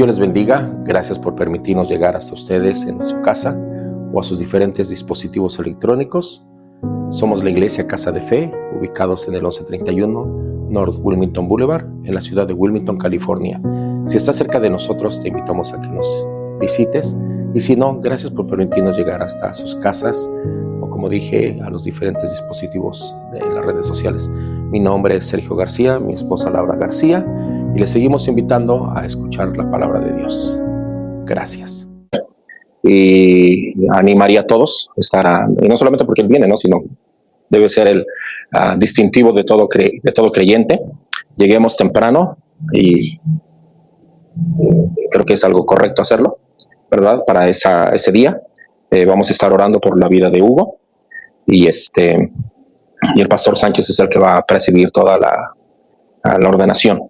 Dios les bendiga. Gracias por permitirnos llegar hasta ustedes en su casa o a sus diferentes dispositivos electrónicos. Somos la Iglesia Casa de Fe, ubicados en el 1131 North Wilmington Boulevard, en la ciudad de Wilmington, California. Si estás cerca de nosotros, te invitamos a que nos visites. Y si no, gracias por permitirnos llegar hasta sus casas o, como dije, a los diferentes dispositivos de las redes sociales. Mi nombre es Sergio García, mi esposa Laura García, y les seguimos invitando a escuchar la palabra de Dios. Gracias. Y animaría a todos, y no solamente porque Él viene, ¿no? Sino debe ser el distintivo de todo creyente. Lleguemos temprano y creo que es algo correcto hacerlo, ¿verdad? Para ese día. Vamos a estar orando por la vida de Hugo y el pastor Sánchez es el que va a presidir toda la ordenación.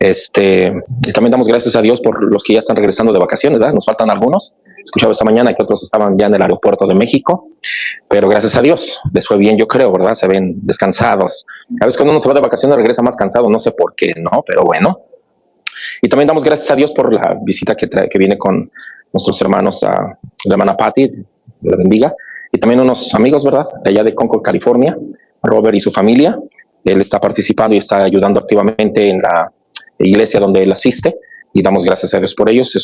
Y también damos gracias a Dios por los que ya están regresando de vacaciones, ¿verdad? Nos faltan algunos. Escuchaba esta mañana que otros estaban ya en el aeropuerto de México, pero gracias a Dios les fue bien, yo creo, ¿verdad? Se ven descansados. A veces cuando uno se va de vacaciones regresa más cansado, no sé por qué, ¿no? Pero bueno. Y también damos gracias a Dios por la visita que viene con nuestros hermanos, la hermana Patty, la bendiga, y también unos amigos, ¿verdad? De allá de Concord, California, Robert y su familia. Él está participando y está ayudando activamente en la iglesia donde él asiste, y damos gracias a Dios por ellos.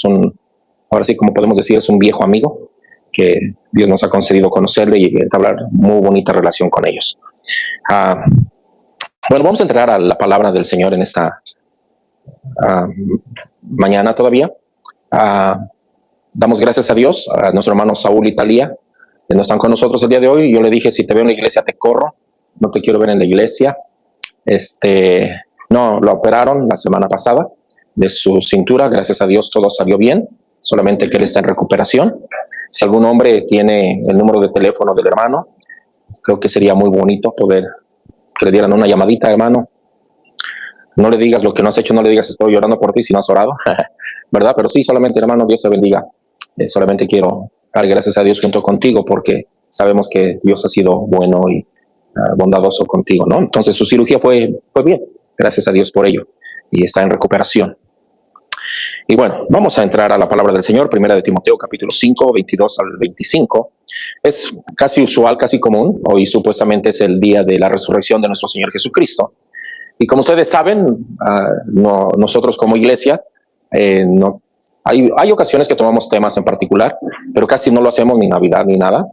Ahora sí, como podemos decir, es un viejo amigo que Dios nos ha concedido conocerle y entablar muy bonita relación con ellos. Bueno, vamos a entrar a la palabra del Señor en esta mañana todavía. Damos gracias a Dios, a nuestro hermano Saúl y Talía, que no están con nosotros el día de hoy. Yo le dije, si te veo en la iglesia te corro, no te quiero ver en la iglesia. No, lo operaron la semana pasada de su cintura, gracias a Dios todo salió bien, solamente que él está en recuperación. Si algún hombre tiene el número de teléfono del hermano, creo que sería muy bonito poder que le dieran una llamadita, hermano. No le digas lo que no has hecho, no le digas estoy llorando por ti si no has orado, ¿verdad? Pero sí, solamente, hermano, Dios te bendiga. Solamente quiero dar gracias a Dios junto contigo porque sabemos que Dios ha sido bueno y bondadoso contigo, ¿no? Entonces su cirugía fue bien, gracias a Dios por ello, y está en recuperación. Y bueno, vamos a entrar a la palabra del Señor, primera de Timoteo, capítulo 5, 22 al 25. Es casi usual, casi común. Hoy supuestamente es el día de la resurrección de nuestro Señor Jesucristo. Y como ustedes saben, nosotros como iglesia, hay ocasiones que tomamos temas en particular, pero casi no lo hacemos ni Navidad ni nada.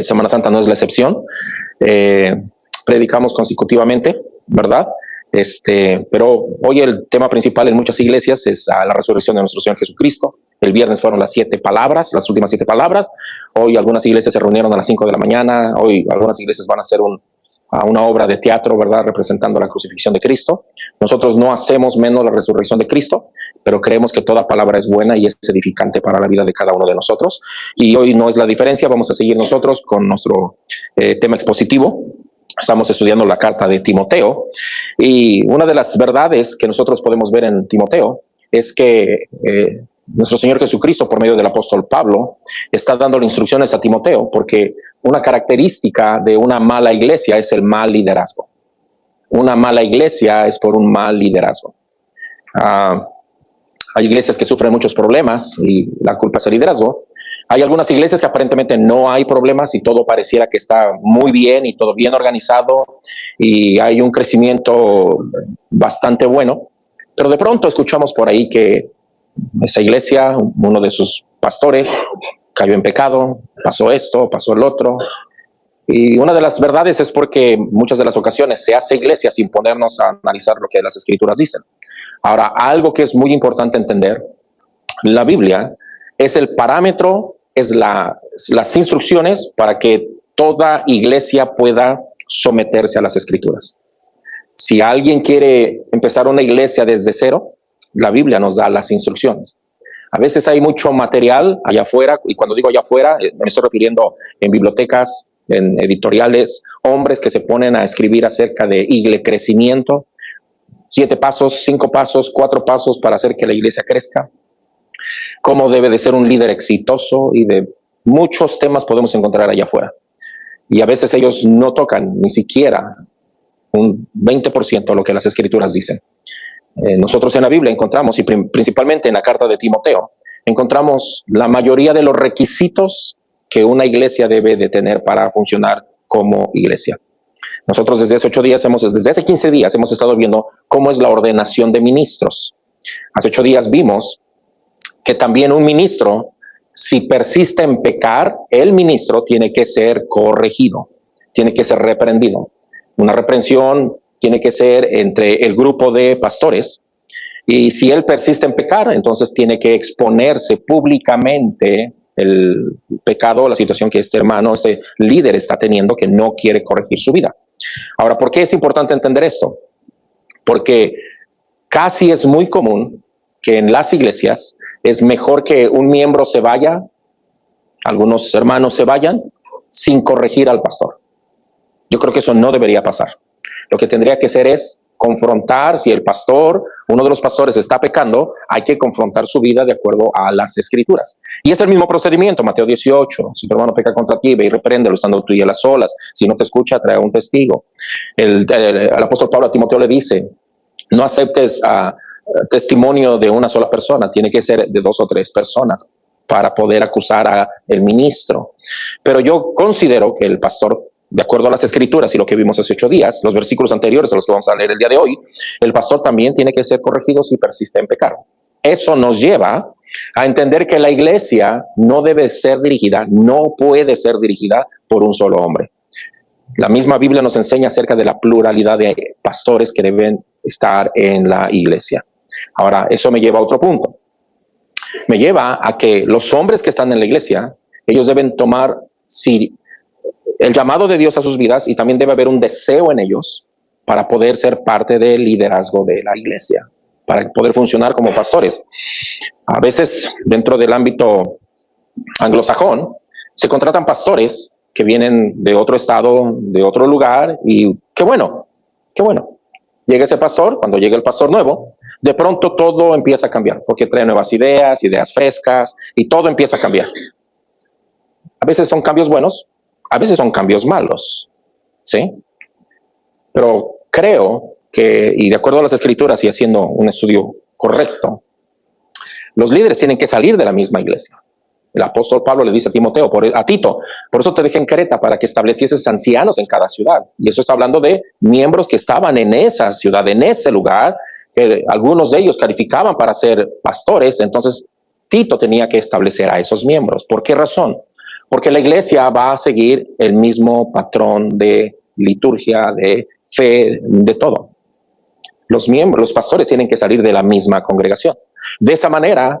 Semana Santa no es la excepción. Predicamos consecutivamente, ¿verdad? Pero hoy el tema principal en muchas iglesias es la resurrección de nuestro Señor Jesucristo. El viernes fueron las últimas 7 palabras. Hoy algunas iglesias se reunieron a las 5 de la mañana. Hoy algunas iglesias van a hacer una obra de teatro, ¿verdad? Representando la crucifixión de Cristo. Nosotros no hacemos menos la resurrección de Cristo, pero creemos que toda palabra es buena y es edificante para la vida de cada uno de nosotros. Y hoy no es la diferencia. Vamos a seguir nosotros con nuestro tema expositivo. Estamos estudiando la carta de Timoteo, y una de las verdades que nosotros podemos ver en Timoteo es que nuestro Señor Jesucristo, por medio del apóstol Pablo, está dándole instrucciones a Timoteo, porque una característica de una mala iglesia es el mal liderazgo. Una mala iglesia es por un mal liderazgo. Hay iglesias que sufren muchos problemas y la culpa es el liderazgo. Hay algunas iglesias que aparentemente no hay problemas y todo pareciera que está muy bien y todo bien organizado y hay un crecimiento bastante bueno, pero de pronto escuchamos por ahí que esa iglesia, uno de sus pastores cayó en pecado, pasó esto, pasó el otro. Y una de las verdades es porque muchas de las ocasiones se hace iglesia sin ponernos a analizar lo que las escrituras dicen. Ahora, algo que es muy importante entender, la Biblia es el parámetro, las instrucciones para que toda iglesia pueda someterse a las escrituras. Si alguien quiere empezar una iglesia desde cero, la Biblia nos da las instrucciones. A veces hay mucho material allá afuera, y cuando digo allá afuera, me estoy refiriendo en bibliotecas, en editoriales, hombres que se ponen a escribir acerca de crecimiento, 7 pasos, 5 pasos, 4 pasos para hacer que la iglesia crezca, cómo debe de ser un líder exitoso, y de muchos temas podemos encontrar allá afuera. Y a veces ellos no tocan ni siquiera un 20% de lo que las escrituras dicen. nosotros en la Biblia encontramos, y principalmente en la carta de Timoteo, encontramos la mayoría de los requisitos que una iglesia debe de tener para funcionar como iglesia. Nosotros desde hace 15 días hemos estado viendo cómo es la ordenación de ministros. Hace 8 días vimos que también un ministro, si persiste en pecar, el ministro tiene que ser corregido, tiene que ser reprendido. Una reprensión tiene que ser entre el grupo de pastores, y si él persiste en pecar, entonces tiene que exponerse públicamente el pecado, la situación que este hermano, este líder está teniendo, que no quiere corregir su vida. Ahora, ¿por qué es importante entender esto? Porque casi es muy común que en las iglesias es mejor que un miembro se vaya, algunos hermanos se vayan, sin corregir al pastor. Yo creo que eso no debería pasar. Lo que tendría que hacer es confrontar. Si el pastor, uno de los pastores está pecando, hay que confrontar su vida de acuerdo a las escrituras. Y es el mismo procedimiento, Mateo 18, si tu hermano peca contra ti, ve y repréndelo estando tú y él a solas. Si no te escucha, trae un testigo. El apóstol Pablo a Timoteo le dice, no aceptes testimonio de una sola persona, tiene que ser de 2 o 3 personas para poder acusar al ministro. Pero yo considero que el pastor, de acuerdo a las escrituras y lo que vimos hace 8 días, los versículos anteriores a los que vamos a leer el día de hoy, el pastor también tiene que ser corregido si persiste en pecar. Eso nos lleva a entender que la iglesia no debe ser dirigida, no puede ser dirigida por un solo hombre. La misma Biblia nos enseña acerca de la pluralidad de pastores que deben estar en la iglesia. Ahora, eso me lleva a otro punto. Me lleva a que los hombres que están en la iglesia, ellos deben tomar el llamado de Dios a sus vidas, y también debe haber un deseo en ellos para poder ser parte del liderazgo de la iglesia, para poder funcionar como pastores. A veces, dentro del ámbito anglosajón, se contratan pastores que vienen de otro estado, de otro lugar, y qué bueno. Llega ese pastor, cuando llega el pastor nuevo, de pronto todo empieza a cambiar, porque trae nuevas ideas frescas, y todo empieza a cambiar. A veces son cambios buenos, a veces son cambios malos, ¿sí? Pero creo que, y de acuerdo a las escrituras y haciendo un estudio correcto, los líderes tienen que salir de la misma iglesia. El apóstol Pablo le dice a Timoteo, a Tito, por eso te dejé en Creta, para que establecieses ancianos en cada ciudad. Y eso está hablando de miembros que estaban en esa ciudad, en ese lugar, que algunos de ellos calificaban para ser pastores. Entonces Tito tenía que establecer a esos miembros. ¿Por qué razón? Porque la iglesia va a seguir el mismo patrón de liturgia, de fe, de todo. Los pastores tienen que salir de la misma congregación. De esa manera,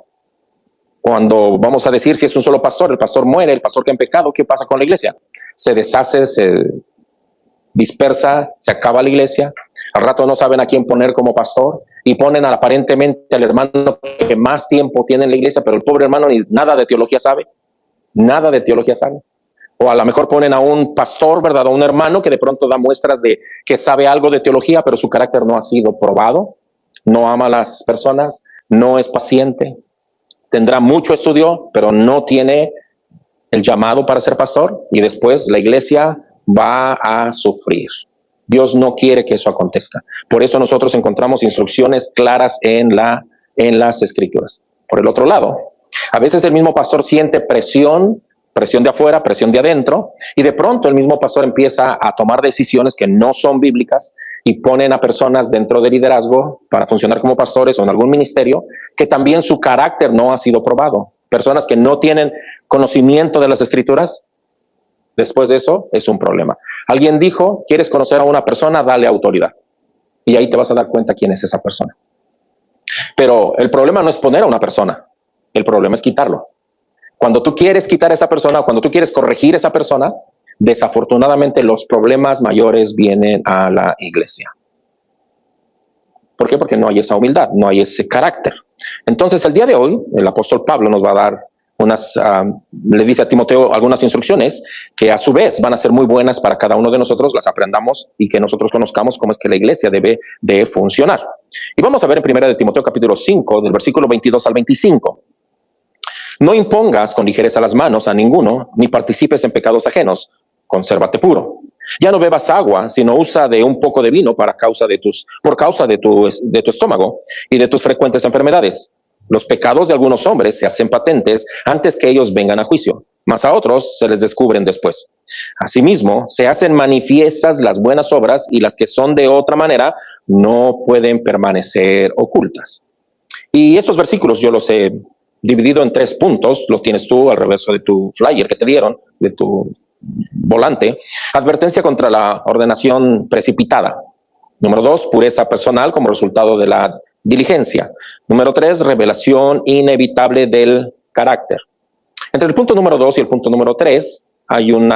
cuando vamos a decir si es un solo pastor, el pastor muere, el pastor que ha pecado, ¿qué pasa con la iglesia? Se deshace, se dispersa, se acaba la iglesia. Al rato no saben a quién poner como pastor, y ponen aparentemente al hermano que más tiempo tiene en la iglesia, pero el pobre hermano ni nada de teología sabe. O a lo mejor ponen a un pastor, ¿verdad? A un hermano que de pronto da muestras de que sabe algo de teología, pero su carácter no ha sido probado, no ama a las personas, no es paciente, tendrá mucho estudio, pero no tiene el llamado para ser pastor, y después la iglesia va a sufrir. Dios no quiere que eso acontezca. Por eso nosotros encontramos instrucciones claras en las escrituras. Por el otro lado, a veces el mismo pastor siente presión de afuera, presión de adentro, y de pronto el mismo pastor empieza a tomar decisiones que no son bíblicas, y ponen a personas dentro del liderazgo para funcionar como pastores o en algún ministerio, que también su carácter no ha sido probado. Personas que no tienen conocimiento de las escrituras, después de eso es un problema. Alguien dijo, ¿quieres conocer a una persona? Dale autoridad. Y ahí te vas a dar cuenta quién es esa persona. Pero el problema no es poner a una persona, el problema es quitarlo. Cuando tú quieres quitar a esa persona, cuando tú quieres corregir a esa persona, desafortunadamente los problemas mayores vienen a la iglesia. ¿Por qué? Porque no hay esa humildad, no hay ese carácter. Entonces, el día de hoy, el apóstol Pablo nos va a dar le dice a Timoteo algunas instrucciones que a su vez van a ser muy buenas para cada uno de nosotros, las aprendamos y que nosotros conozcamos cómo es que la iglesia debe de funcionar. Y vamos a ver en 1 de Timoteo capítulo 5, del versículo 22 al 25. No impongas con ligereza las manos a ninguno, ni participes en pecados ajenos, consérvate puro. Ya no bebas agua, sino usa de un poco de vino por causa de tu estómago y de tus frecuentes enfermedades. Los pecados de algunos hombres se hacen patentes antes que ellos vengan a juicio, mas a otros se les descubren después. Asimismo, se hacen manifiestas las buenas obras, y las que son de otra manera no pueden permanecer ocultas. Y estos versículos yo los he dividido en 3 puntos. Lo tienes tú al reverso de tu flyer que te dieron, de tu volante. Advertencia contra la ordenación precipitada. Número 2, pureza personal como resultado de la diligencia. Número 3, revelación inevitable del carácter. Entre el punto número 2 y el punto número 3 hay un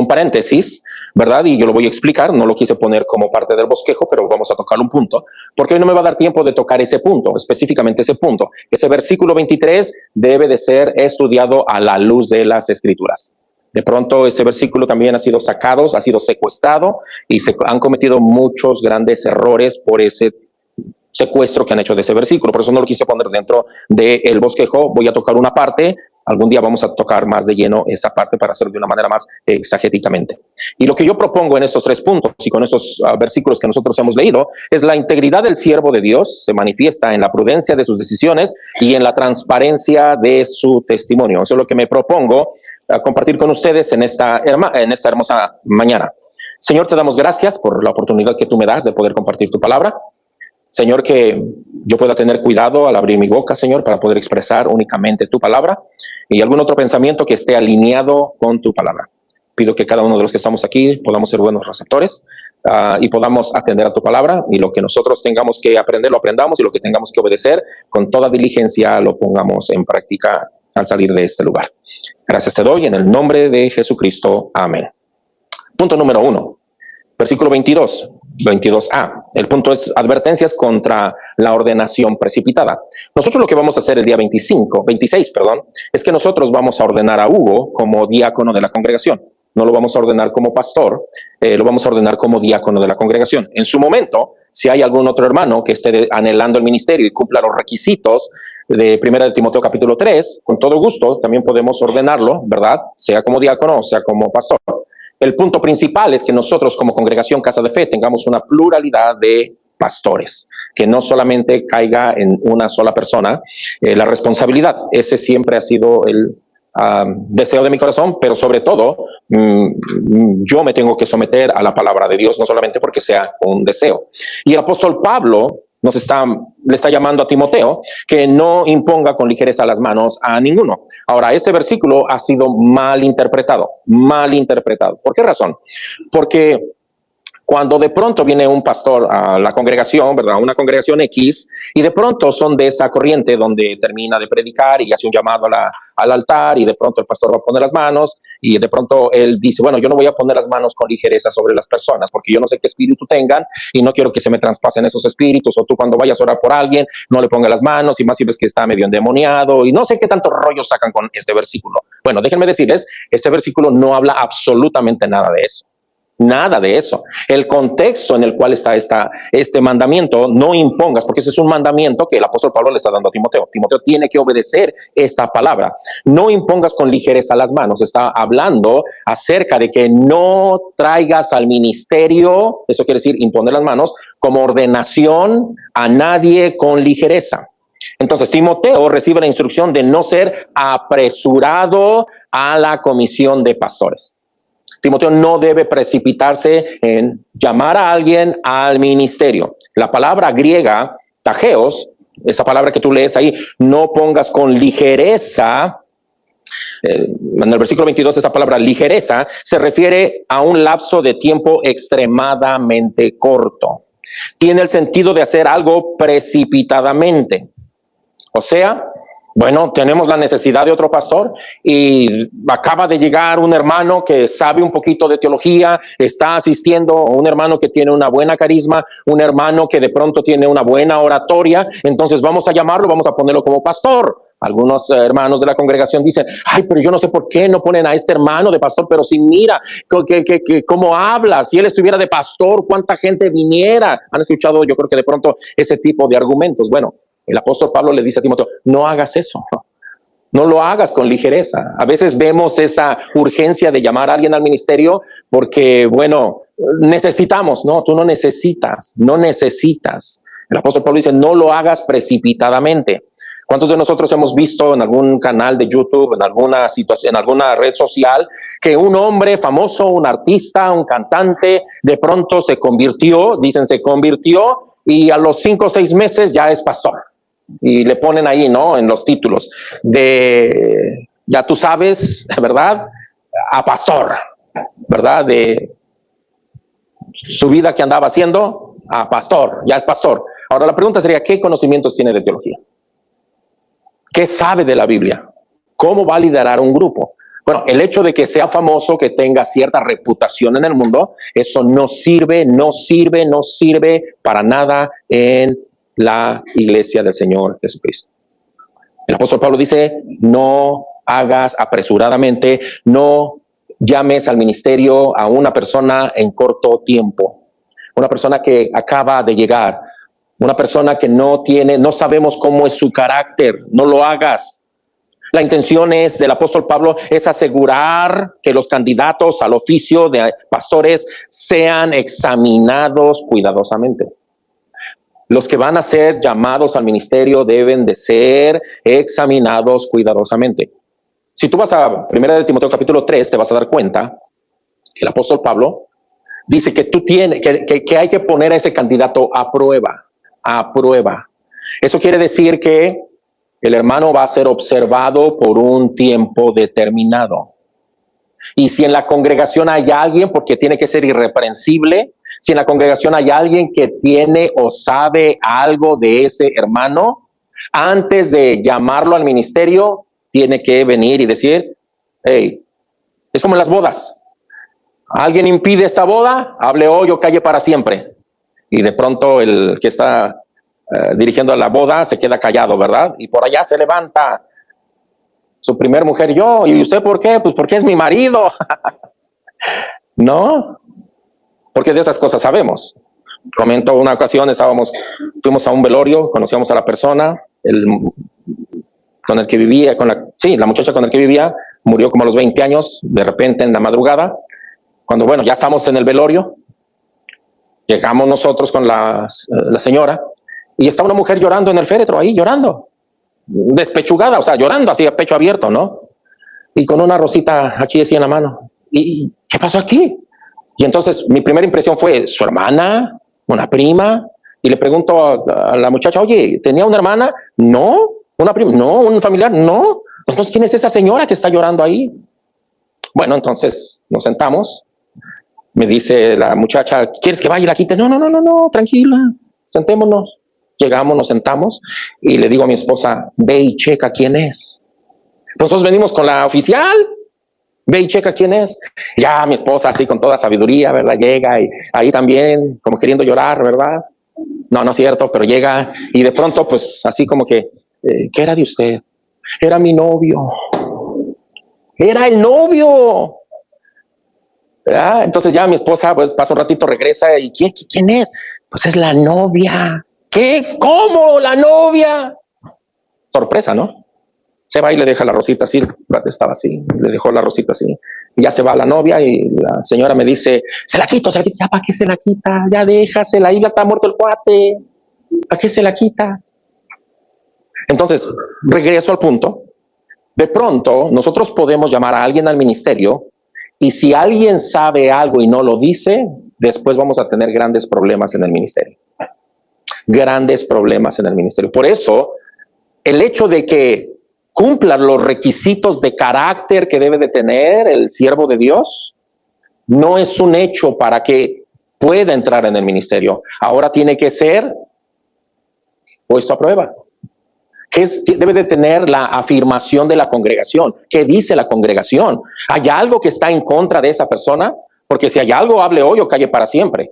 paréntesis, ¿verdad? Y yo lo voy a explicar. No lo quise poner como parte del bosquejo, pero vamos a tocar un punto, porque hoy no me va a dar tiempo de tocar ese punto, específicamente ese punto. Ese versículo 23 debe de ser estudiado a la luz de las Escrituras. De pronto ese versículo también ha sido sacado, ha sido secuestrado, y se han cometido muchos grandes errores por ese secuestro que han hecho de ese versículo. Por eso no lo quise poner dentro del bosquejo. Voy a tocar una parte. Algún día vamos a tocar más de lleno esa parte para hacerlo de una manera más exegéticamente. Y lo que yo propongo en estos 3 puntos y con estos versículos que nosotros hemos leído es la integridad del siervo de Dios se manifiesta en la prudencia de sus decisiones y en la transparencia de su testimonio. Eso es lo que me propongo compartir con ustedes en esta hermosa mañana. Señor, te damos gracias por la oportunidad que tú me das de poder compartir tu palabra. Señor, que yo pueda tener cuidado al abrir mi boca, Señor, para poder expresar únicamente tu palabra y algún otro pensamiento que esté alineado con tu palabra. Pido que cada uno de los que estamos aquí podamos ser buenos receptores y podamos atender a tu palabra, y lo que nosotros tengamos que aprender, lo aprendamos, y lo que tengamos que obedecer con toda diligencia lo pongamos en práctica al salir de este lugar. Gracias te doy en el nombre de Jesucristo. Amén. Punto número 1, versículo 22a. El punto es advertencias contra la ordenación precipitada. Nosotros lo que vamos a hacer el día 26, es que nosotros vamos a ordenar a Hugo como diácono de la congregación. No lo vamos a ordenar como pastor, lo vamos a ordenar como diácono de la congregación. En su momento, si hay algún otro hermano que esté anhelando el ministerio y cumpla los requisitos de 1 de Timoteo capítulo 3, con todo gusto también podemos ordenarlo, ¿verdad? Sea como diácono o sea como pastor. El punto principal es que nosotros como congregación Casa de Fe tengamos una pluralidad de pastores, que no solamente caiga en una sola persona la responsabilidad. Ese siempre ha sido el deseo de mi corazón, pero sobre todo yo me tengo que someter a la palabra de Dios, no solamente porque sea un deseo. Y el apóstol Pablo le está llamando a Timoteo que no imponga con ligereza las manos a ninguno. Ahora, este versículo ha sido mal interpretado. ¿Por qué razón? Porque cuando de pronto viene un pastor a la congregación, ¿verdad? Una congregación X, y de pronto son de esa corriente donde termina de predicar y hace un llamado al altar, y de pronto el pastor va a poner las manos, y de pronto él dice, bueno, yo no voy a poner las manos con ligereza sobre las personas, porque yo no sé qué espíritu tengan, y no quiero que se me traspasen esos espíritus, o tú cuando vayas a orar por alguien, no le pongas las manos, y más si ves que está medio endemoniado, y no sé qué tanto rollo sacan con este versículo. Bueno, déjenme decirles, este versículo no habla absolutamente nada de eso. Nada de eso. El contexto en el cual está este mandamiento, no impongas, porque ese es un mandamiento que el apóstol Pablo le está dando a Timoteo. Timoteo tiene que obedecer esta palabra. No impongas con ligereza las manos. Está hablando acerca de que no traigas al ministerio, eso quiere decir imponer las manos, como ordenación a nadie con ligereza. Entonces, Timoteo recibe la instrucción de no ser apresurado a la comisión de pastores. Timoteo no debe precipitarse en llamar a alguien al ministerio. La palabra griega, tageos, esa palabra que tú lees ahí, no pongas con ligereza. En el versículo 22, esa palabra ligereza se refiere a un lapso de tiempo extremadamente corto. Tiene el sentido de hacer algo precipitadamente. O sea, bueno, tenemos la necesidad de otro pastor y acaba de llegar un hermano que sabe un poquito de teología, está asistiendo, un hermano que tiene una buena carisma, un hermano que de pronto tiene una buena oratoria, entonces vamos a llamarlo, vamos a ponerlo como pastor. Algunos hermanos de la congregación dicen, ay, pero yo no sé por qué no ponen a este hermano de pastor, pero si mira cómo habla, si él estuviera de pastor, cuánta gente viniera. Han escuchado, yo creo que de pronto ese tipo de argumentos. Bueno, el apóstol Pablo le dice a Timoteo, no hagas eso. No lo hagas con ligereza. A veces vemos esa urgencia de llamar a alguien al ministerio porque, bueno, necesitamos. No, tú no necesitas. El apóstol Pablo dice, no lo hagas precipitadamente. ¿Cuántos de nosotros hemos visto en algún canal de YouTube, en alguna situación, en alguna red social, que un hombre famoso, un artista, un cantante, de pronto se convirtió y a los 5 o 6 meses ya es pastor? Y le ponen ahí, ¿no? En los títulos de, ya tú sabes, ¿verdad? A pastor, ¿verdad? De su vida que andaba haciendo, a pastor, ya es pastor. Ahora la pregunta sería, ¿qué conocimientos tiene de teología? ¿Qué sabe de la Biblia? ¿Cómo va a liderar un grupo? Bueno, el hecho de que sea famoso, que tenga cierta reputación en el mundo, eso no sirve para nada en la iglesia del Señor Jesucristo. El apóstol Pablo dice, no hagas apresuradamente, no llames al ministerio a una persona en corto tiempo, una persona que acaba de llegar, una persona que no sabemos cómo es su carácter. No lo hagas. La intención del apóstol Pablo es asegurar que los candidatos al oficio de pastores sean examinados cuidadosamente. Los que van a ser llamados al ministerio deben de ser examinados cuidadosamente. Si tú vas a 1 de Timoteo capítulo 3, te vas a dar cuenta que el apóstol Pablo dice que que hay que poner a ese candidato a prueba. Eso quiere decir que el hermano va a ser observado por un tiempo determinado. Y si en la congregación hay alguien, porque tiene que ser irreprensible, si en la congregación hay alguien que tiene o sabe algo de ese hermano, antes de llamarlo al ministerio, tiene que venir y decir, hey, es como en las bodas. ¿Alguien impide esta boda? Hable hoy o calle para siempre. Y de pronto el que está dirigiendo a la boda se queda callado, ¿verdad? Y por allá se levanta su primer mujer, yo. ¿Y usted por qué? Pues porque es mi marido. No, porque de esas cosas sabemos. Comento una ocasión, fuimos a un velorio, conocíamos a la persona, con el que vivía, la muchacha con la que vivía, murió como a los 20 años, de repente en la madrugada, cuando, bueno, ya estamos en el velorio, llegamos nosotros con la señora, y está una mujer llorando en el féretro, ahí llorando, despechugada, o sea, llorando así a pecho abierto, ¿no? Y con una rosita aquí así en la mano. ¿Y qué pasó aquí? Y entonces mi primera impresión fue, ¿su hermana? ¿Una prima? Y le pregunto a la muchacha, oye, ¿tenía una hermana? No. ¿Una prima? No. ¿Un familiar? No. Entonces, ¿quién es esa señora que está llorando ahí? Bueno, entonces nos sentamos. Me dice la muchacha, ¿quieres que vaya y la quite? No, tranquila, sentémonos. Llegamos, nos sentamos y le digo a mi esposa, ve y checa quién es. Nosotros venimos con la oficial, ve y checa quién es. Ya mi esposa así con toda sabiduría, ¿verdad? Llega y ahí también como queriendo llorar, ¿verdad? No es cierto, pero llega y de pronto pues así como que, ¿qué era de usted? Era mi novio. Era el novio. ¿Verdad? Entonces ya mi esposa pues pasa un ratito, regresa y ¿quién es? Pues es la novia. ¿Qué? ¿Cómo? ¿La novia? Sorpresa, ¿no? Se va y le deja la rosita así, estaba así, le dejó la rosita así, y ya se va la novia y la señora me dice, se la quito, ya para qué se la quita, ya déjasela, ahí ya está muerto el cuate, ¿para qué se la quita? Entonces, regreso al punto, de pronto nosotros podemos llamar a alguien al ministerio, y si alguien sabe algo y no lo dice, después vamos a tener grandes problemas en el ministerio. Grandes problemas en el ministerio. Por eso, el hecho de que cumplan los requisitos de carácter que debe de tener el siervo de Dios, no es un hecho para que pueda entrar en el ministerio. Ahora tiene que ser puesto a prueba. Debe de tener la afirmación de la congregación. ¿Qué dice la congregación? ¿Hay algo que está en contra de esa persona? Porque si hay algo, hable hoy o calle para siempre.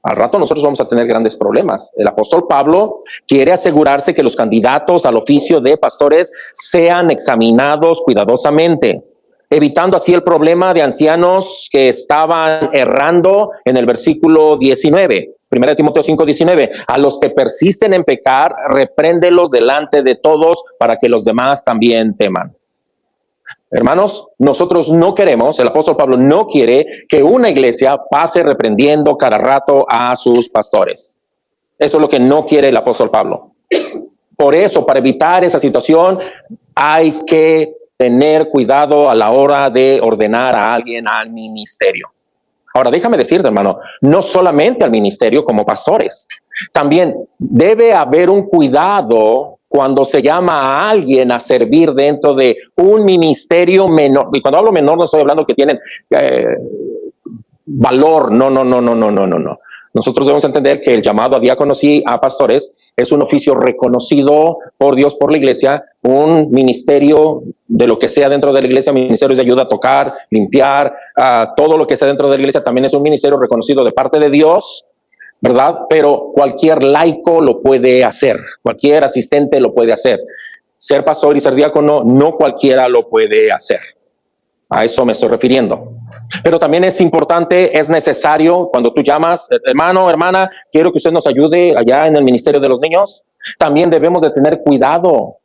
Al rato nosotros vamos a tener grandes problemas. El apóstol Pablo quiere asegurarse que los candidatos al oficio de pastores sean examinados cuidadosamente, evitando así el problema de ancianos que estaban errando en el versículo 19. 1 Timoteo 5:19, a los que persisten en pecar, repréndelos delante de todos para que los demás también teman. Hermanos, nosotros no queremos, el apóstol Pablo no quiere que una iglesia pase reprendiendo cada rato a sus pastores. Eso es lo que no quiere el apóstol Pablo. Por eso, para evitar esa situación, hay que tener cuidado a la hora de ordenar a alguien al ministerio. Ahora, déjame decirte, hermano, no solamente al ministerio como pastores. También debe haber un cuidado cuando se llama a alguien a servir dentro de un ministerio menor. Y cuando hablo menor no estoy hablando que tienen valor. No. Nosotros debemos entender que el llamado a diáconos y a pastores es un oficio reconocido por Dios, por la iglesia, un ministerio de lo que sea dentro de la iglesia, ministerios de ayuda a tocar, limpiar, todo lo que sea dentro de la iglesia también es un ministerio reconocido de parte de Dios, ¿verdad? Pero cualquier laico lo puede hacer, cualquier asistente lo puede hacer. Ser pastor y ser diácono, no cualquiera lo puede hacer. A eso me estoy refiriendo. Pero también es importante, es necesario, cuando tú llamas, hermano, hermana, quiero que usted nos ayude allá en el ministerio de los niños, también debemos de tener cuidado,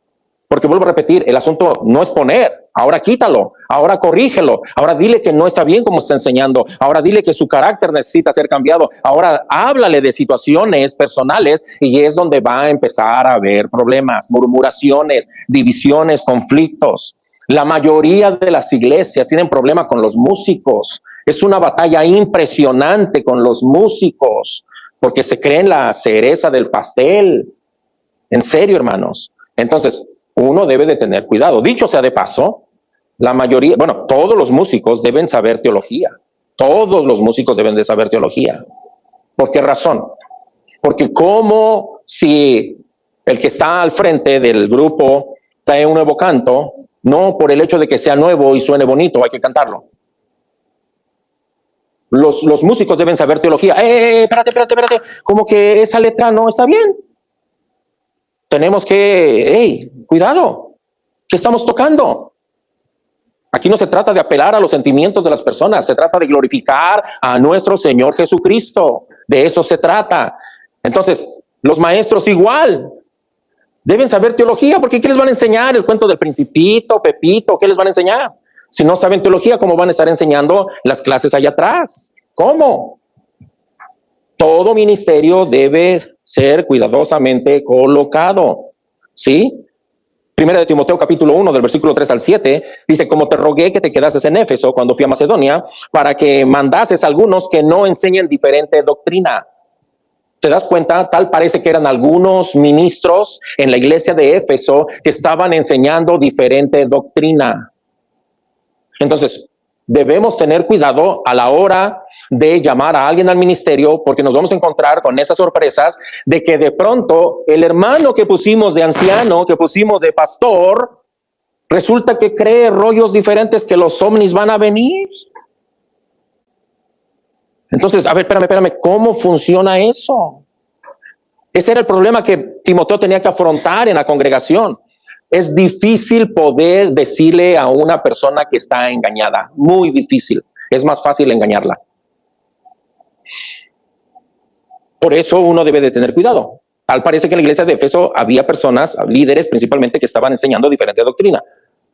porque vuelvo a repetir, el asunto no es poner, ahora quítalo, ahora corrígelo, ahora dile que no está bien como está enseñando, ahora dile que su carácter necesita ser cambiado, ahora háblale de situaciones personales y es donde va a empezar a haber problemas, murmuraciones, divisiones, conflictos. La mayoría de las iglesias tienen problemas con los músicos. Es una batalla impresionante con los músicos, porque se creen la cereza del pastel. En serio, hermanos. Entonces, uno debe de tener cuidado. Dicho sea de paso, la mayoría, bueno, todos los músicos deben saber teología. Todos los músicos deben de saber teología. ¿Por qué razón? Porque como si el que está al frente del grupo trae un nuevo canto, no por el hecho de que sea nuevo y suene bonito, hay que cantarlo. Los músicos deben saber teología. Espérate. Como que esa letra no está bien. Tenemos que, cuidado. ¿Qué estamos tocando? Aquí no se trata de apelar a los sentimientos de las personas. Se trata de glorificar a nuestro Señor Jesucristo. De eso se trata. Entonces, los maestros igual deben saber teología, porque ¿qué les van a enseñar? El cuento del Principito, Pepito, ¿qué les van a enseñar? Si no saben teología, ¿cómo van a estar enseñando las clases allá atrás? ¿Cómo? Todo ministerio debe ser cuidadosamente colocado, ¿sí? 1 Timoteo capítulo 1 del versículo 3 al 7 dice, como te rogué que te quedases en Éfeso cuando fui a Macedonia, para que mandases a algunos que no enseñen diferente doctrina. ¿Te das cuenta? Tal parece que eran algunos ministros en la iglesia de Éfeso que estaban enseñando diferente doctrina. Entonces, debemos tener cuidado a la hora de llamar a alguien al ministerio, porque nos vamos a encontrar con esas sorpresas de que de pronto el hermano que pusimos de anciano, que pusimos de pastor, resulta que cree rollos diferentes, que los ovnis van a venir. Entonces, a ver, espérame, ¿cómo funciona eso? Ese era el problema que Timoteo tenía que afrontar en la congregación. Es difícil poder decirle a una persona que está engañada, muy difícil. Es más fácil engañarla. Por eso uno debe de tener cuidado. Tal parece que en la iglesia de Éfeso había personas, líderes principalmente, que estaban enseñando diferente doctrina.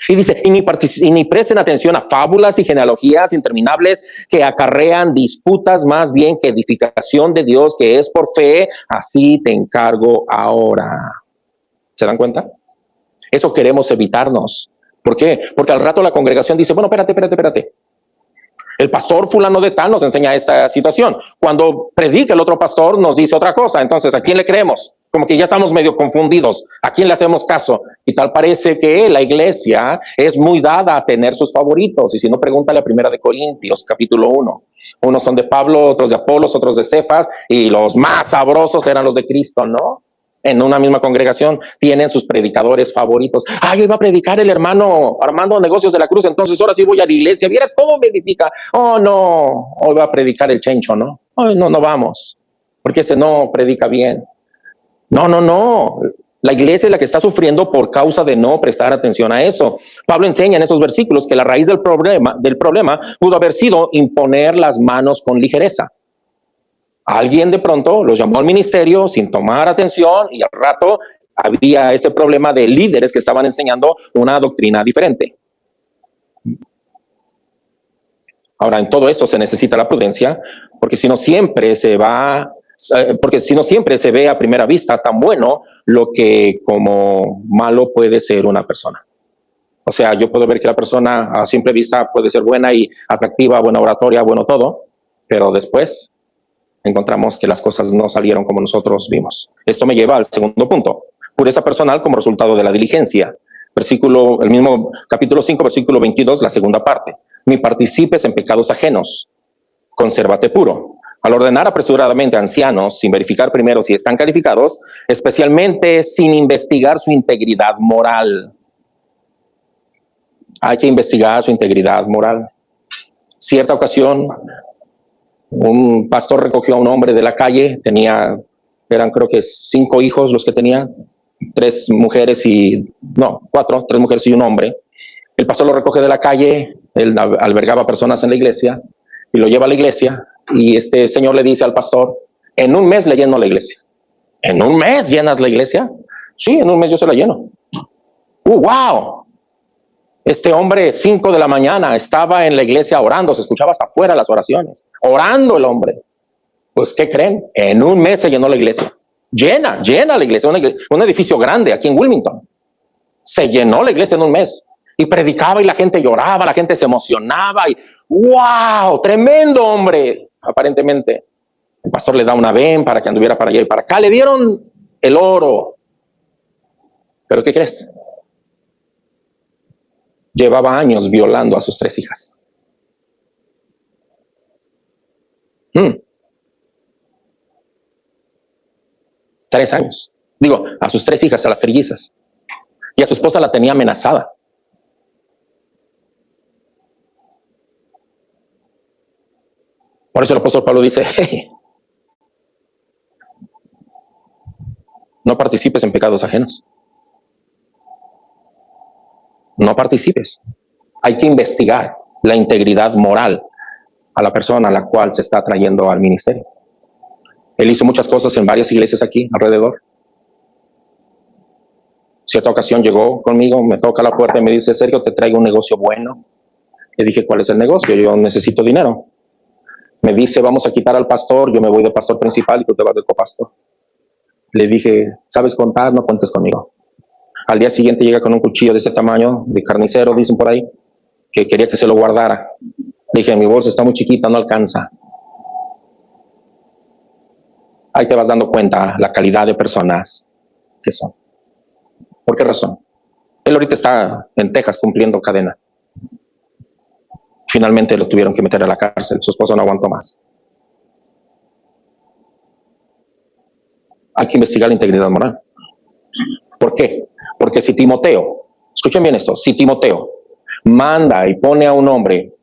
Y dice, y ni presten atención a fábulas y genealogías interminables que acarrean disputas más bien que edificación de Dios, que es por fe, así te encargo ahora. ¿Se dan cuenta? Eso queremos evitarnos. ¿Por qué? Porque al rato la congregación dice, bueno, espérate. El pastor fulano de tal nos enseña esta situación. Cuando predica el otro pastor nos dice otra cosa. Entonces, ¿a quién le creemos? Como que ya estamos medio confundidos. ¿A quién le hacemos caso? Y tal parece que la iglesia es muy dada a tener sus favoritos. Y si no, pregúntale a 1 Corintios, capítulo 1. Unos son de Pablo, otros de Apolos, otros de Cefas. Y los más sabrosos eran los de Cristo, ¿no? En una misma congregación tienen sus predicadores favoritos. Hoy va a predicar el hermano Armando Negocios de la Cruz, entonces ahora sí voy a la iglesia. ¿Vieras cómo me edifica? Oh, no, hoy va a predicar el Chencho, ¿no? Oh, no vamos, porque ese no predica bien. No. La iglesia es la que está sufriendo por causa de no prestar atención a eso. Pablo enseña en esos versículos que la raíz del problema pudo haber sido imponer las manos con ligereza. Alguien de pronto los llamó al ministerio sin tomar atención y al rato había este problema de líderes que estaban enseñando una doctrina diferente. Ahora, en todo esto se necesita la prudencia, porque si no siempre se ve a primera vista tan bueno lo que como malo puede ser una persona. O sea, yo puedo ver que la persona a simple vista puede ser buena y atractiva, buena oratoria, bueno todo, pero después encontramos que las cosas no salieron como nosotros vimos. Esto me lleva al segundo punto: pureza personal como resultado de la diligencia. El mismo capítulo 5, versículo 22, la segunda parte. Ni participes en pecados ajenos, consérvate puro. Al ordenar apresuradamente a ancianos, sin verificar primero si están calificados, especialmente sin investigar su integridad moral. Hay que investigar su integridad moral. Cierta ocasión, un pastor recogió a un hombre de la calle, eran creo que 5 hijos los que tenía, 3 mujeres y un hombre. El pastor lo recoge de la calle, él albergaba personas en la iglesia y lo lleva a la iglesia, y este señor le dice al pastor: en un mes le lleno la iglesia. ¿En un mes llenas la iglesia? Sí, en un mes yo se la lleno. ¡Wow! Este hombre, 5 de la mañana, estaba en la iglesia orando, se escuchaba hasta afuera las oraciones, orando el hombre. Pues, ¿qué creen? En un mes se llenó la iglesia. Llena la iglesia, un edificio grande aquí en Wilmington. Se llenó la iglesia en un mes. Y predicaba y la gente lloraba, la gente se emocionaba y ¡wow! Tremendo hombre, aparentemente. El pastor le da una ven para que anduviera para allá y para acá. Le dieron el oro. ¿Pero qué crees? Llevaba años violando a sus 3 hijas. 3 años. Digo, a sus 3 hijas, a las trillizas. Y a su esposa la tenía amenazada. Por eso el apóstol Pablo dice: hey, no participes en pecados ajenos. No participes. Hay que investigar la integridad moral a la persona a la cual se está trayendo al ministerio. Él hizo muchas cosas en varias iglesias aquí alrededor. Cierta ocasión llegó conmigo, me toca la puerta y me dice: Sergio, te traigo un negocio bueno. Le dije: ¿cuál es el negocio? Yo necesito dinero. Me dice: vamos a quitar al pastor, yo me voy de pastor principal y tú te vas de copastor. Le dije: ¿sabes contar? No cuentes conmigo. Al día siguiente llega con un cuchillo de ese tamaño, de carnicero, dicen por ahí, que quería que se lo guardara. Le dije: mi bolsa está muy chiquita, no alcanza. Ahí te vas dando cuenta la calidad de personas que son. ¿Por qué razón? Él ahorita está en Texas cumpliendo cadena. Finalmente lo tuvieron que meter a la cárcel, su esposo no aguantó más. Hay que investigar la integridad moral. ¿Por qué? Porque si Timoteo, escuchen bien esto, si Timoteo manda y pone a un hombre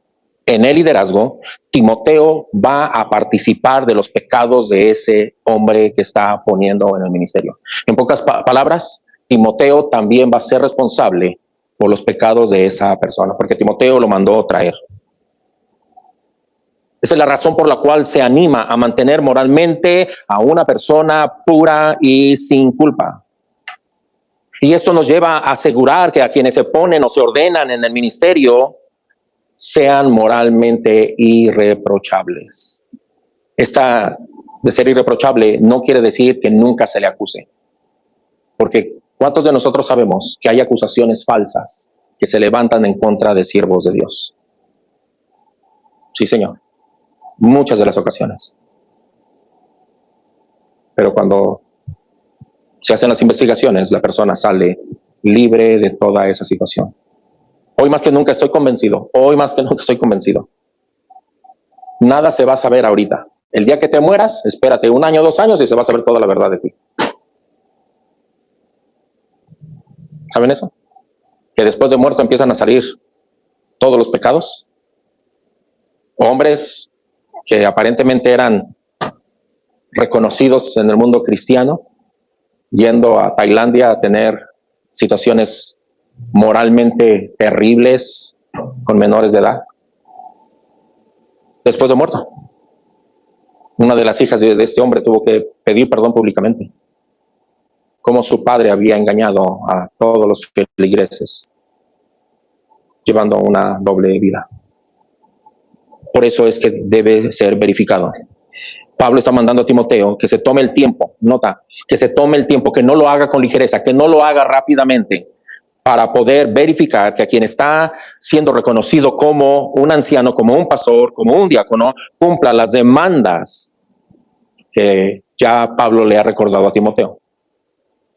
en el liderazgo, Timoteo va a participar de los pecados de ese hombre que está poniendo en el ministerio. En pocas palabras, Timoteo también va a ser responsable por los pecados de esa persona, porque Timoteo lo mandó traer. Esa es la razón por la cual se anima a mantener moralmente a una persona pura y sin culpa. Y esto nos lleva a asegurar que a quienes se ponen o se ordenan en el ministerio sean moralmente irreprochables. Esta de ser irreprochable no quiere decir que nunca se le acuse. Porque ¿cuántos de nosotros sabemos que hay acusaciones falsas que se levantan en contra de siervos de Dios? Sí, Señor. Muchas de las ocasiones. Pero cuando se hacen las investigaciones, la persona sale libre de toda esa situación. Hoy más que nunca estoy convencido. Nada se va a saber ahorita. El día que te mueras, espérate 1 año, 2 años y se va a saber toda la verdad de ti. ¿Saben eso? Que después de muerto empiezan a salir todos los pecados. Hombres que aparentemente eran reconocidos en el mundo cristiano, yendo a Tailandia a tener situaciones moralmente terribles con menores de edad, después de muerto. Una de las hijas de este hombre tuvo que pedir perdón públicamente, como su padre había engañado a todos los feligreses, llevando una doble vida. Por eso es que debe ser verificado. Pablo está mandando a Timoteo que se tome el tiempo, nota, que se tome el tiempo, que no lo haga con ligereza, que no lo haga rápidamente, para poder verificar que a quien está siendo reconocido como un anciano, como un pastor, como un diácono, cumpla las demandas que ya Pablo le ha recordado a Timoteo.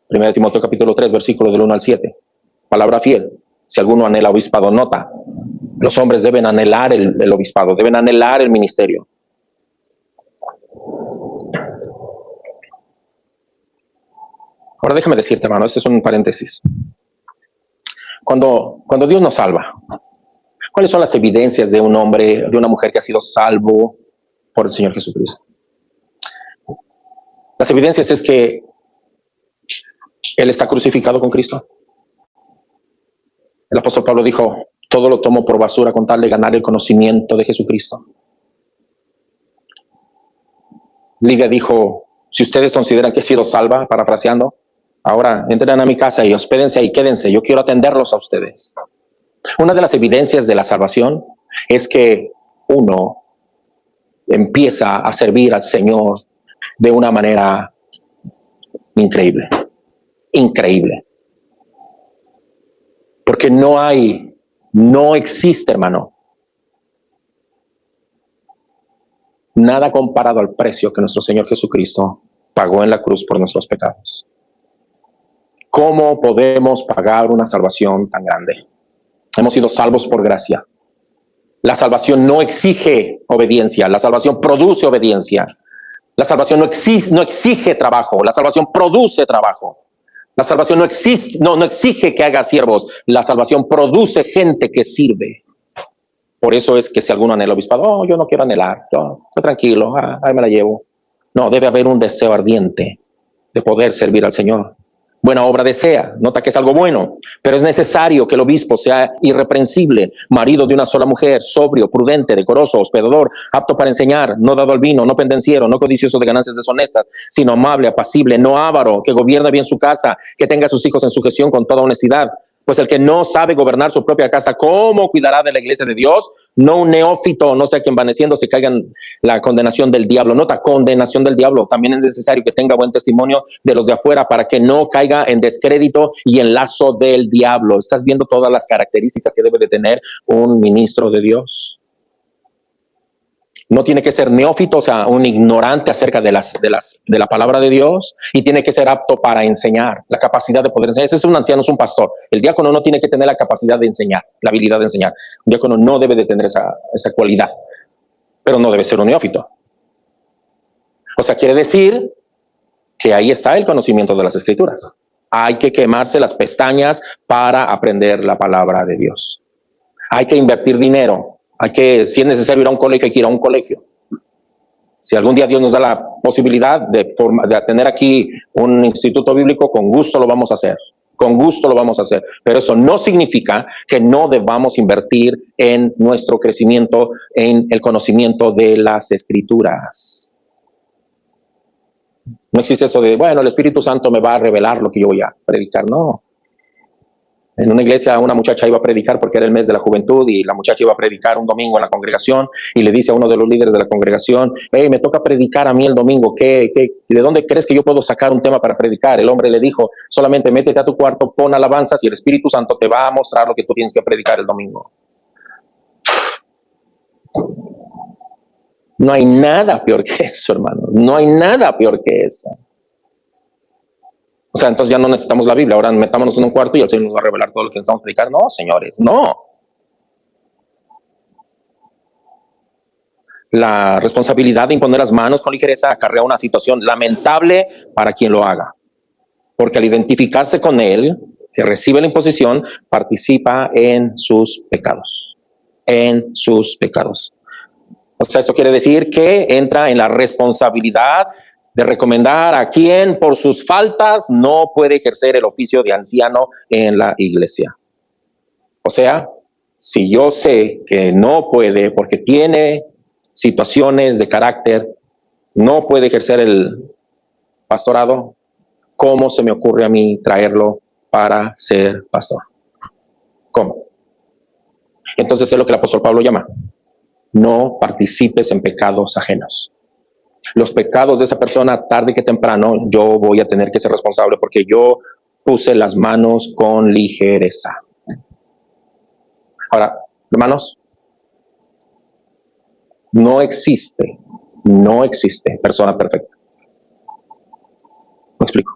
1 Timoteo capítulo 3, versículo del 1 al 7. Palabra fiel. Si alguno anhela obispado, nota, los hombres deben anhelar el obispado, deben anhelar el ministerio. Ahora déjame decirte, hermano, este es un paréntesis. Cuando Dios nos salva, ¿cuáles son las evidencias de un hombre, de una mujer que ha sido salvo por el Señor Jesucristo? Las evidencias es que Él está crucificado con Cristo. El apóstol Pablo dijo, todo lo tomo por basura con tal de ganar el conocimiento de Jesucristo. Liga dijo, si ustedes consideran que he sido salva, parafraseando, ahora entren a mi casa y hospédense ahí, quédense, yo quiero atenderlos a ustedes. Una de las evidencias de la salvación es que uno empieza a servir al Señor de una manera increíble, increíble. Porque no existe, hermano, nada comparado al precio que nuestro Señor Jesucristo pagó en la cruz por nuestros pecados. ¿Cómo podemos pagar una salvación tan grande? Hemos sido salvos por gracia. La salvación no exige obediencia, la salvación produce obediencia. La salvación no exige trabajo, la salvación produce trabajo. La salvación no exige que haga siervos, la salvación produce gente que sirve. Por eso es que si alguno anhela obispado, yo no quiero anhelar, yo estoy tranquilo, ahí me la llevo. No, debe haber un deseo ardiente de poder servir al Señor. Buena obra desea, nota que es algo bueno, pero es necesario que el obispo sea irreprensible, marido de una sola mujer, sobrio, prudente, decoroso, hospedador, apto para enseñar, no dado al vino, no pendenciero, no codicioso de ganancias deshonestas, sino amable, apacible, no avaro, que gobierne bien su casa, que tenga a sus hijos en sujeción con toda honestidad. Pues el que no sabe gobernar su propia casa, ¿cómo cuidará de la iglesia de Dios? No un neófito, no sea que envaneciendo se caiga en la condenación del diablo. Nota, condenación del diablo. También es necesario que tenga buen testimonio de los de afuera para que no caiga en descrédito y en lazo del diablo. ¿Estás viendo todas las características que debe de tener un ministro de Dios? No tiene que ser neófito, o sea, un ignorante acerca de la palabra de Dios, y tiene que ser apto para enseñar, la capacidad de poder enseñar. Ese es un anciano, es un pastor. El diácono no tiene que tener la capacidad de enseñar, la habilidad de enseñar. Un diácono no debe de tener esa cualidad, pero no debe ser un neófito. O sea, quiere decir que ahí está el conocimiento de las Escrituras. Hay que quemarse las pestañas para aprender la palabra de Dios. Hay que invertir dinero. Hay que, si es necesario ir a un colegio, hay que ir a un colegio. Si algún día Dios nos da la posibilidad de tener aquí un instituto bíblico, con gusto lo vamos a hacer. Con gusto lo vamos a hacer. Pero eso no significa que no debamos invertir en nuestro crecimiento, en el conocimiento de las Escrituras. No existe eso de, bueno, el Espíritu Santo me va a revelar lo que yo voy a predicar. No. En una iglesia una muchacha iba a predicar porque era el mes de la juventud, y la muchacha iba a predicar un domingo en la congregación, y le dice a uno de los líderes de la congregación, hey, me toca predicar a mí el domingo, ¿de dónde crees que yo puedo sacar un tema para predicar? El hombre le dijo, solamente métete a tu cuarto, pon alabanzas y el Espíritu Santo te va a mostrar lo que tú tienes que predicar el domingo. No hay nada peor que eso, hermano. No hay nada peor que eso. O sea, entonces ya no necesitamos la Biblia. Ahora metámonos en un cuarto y el Señor nos va a revelar todo lo que necesitamos predicar. No, señores, no. La responsabilidad de imponer las manos con ligereza acarrea una situación lamentable para quien lo haga. Porque al identificarse con él, que recibe la imposición, participa en sus pecados. En sus pecados. O sea, esto quiere decir que entra en la responsabilidad de recomendar a quien por sus faltas no puede ejercer el oficio de anciano en la iglesia. O sea, si yo sé que no puede porque tiene situaciones de carácter no puede ejercer el pastorado, ¿cómo se me ocurre a mí traerlo para ser pastor? ¿Cómo? Entonces es lo que el apóstol Pablo llama: no participes en pecados ajenos. Los pecados de esa persona, tarde que temprano, yo voy a tener que ser responsable porque yo puse las manos con ligereza. Ahora, hermanos, no existe persona perfecta. ¿Me explico?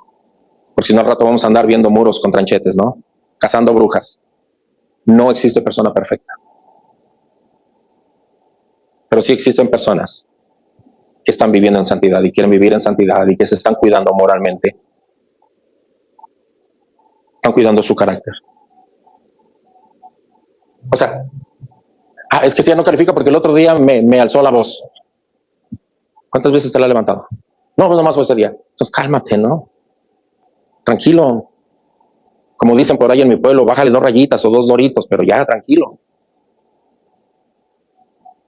Porque si no al rato vamos a andar viendo muros con tranchetes, ¿no? Cazando brujas. No existe persona perfecta. Pero sí existen personas que están viviendo en santidad y quieren vivir en santidad y que se están cuidando moralmente. Están cuidando su carácter. O sea, es que si ya no califica porque el otro día me alzó la voz. ¿Cuántas veces te la ha levantado? No, pues nomás fue ese día. Entonces cálmate, ¿no? Tranquilo. Como dicen por ahí en mi pueblo, bájale 2 rayitas o 2 doritos, pero ya, tranquilo.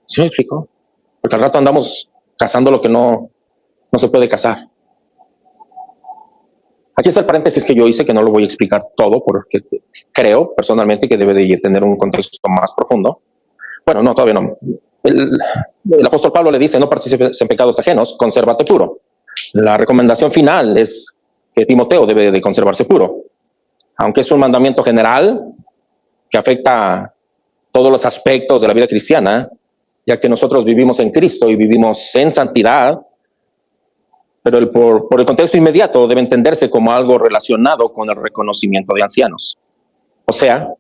¿Sí me explico? Porque al rato andamos cazando lo que no se puede cazar. Aquí está el paréntesis que yo hice, que no lo voy a explicar todo, porque creo personalmente que debe de tener un contexto más profundo. Bueno, no, todavía no. El apóstol Pablo le dice: no participes en pecados ajenos, consérvate puro. La recomendación final es que Timoteo debe de conservarse puro. Aunque es un mandamiento general que afecta todos los aspectos de la vida cristiana, ya que nosotros vivimos en Cristo y vivimos en santidad, pero por el contexto inmediato debe entenderse como algo relacionado con el reconocimiento de ancianos. O sea,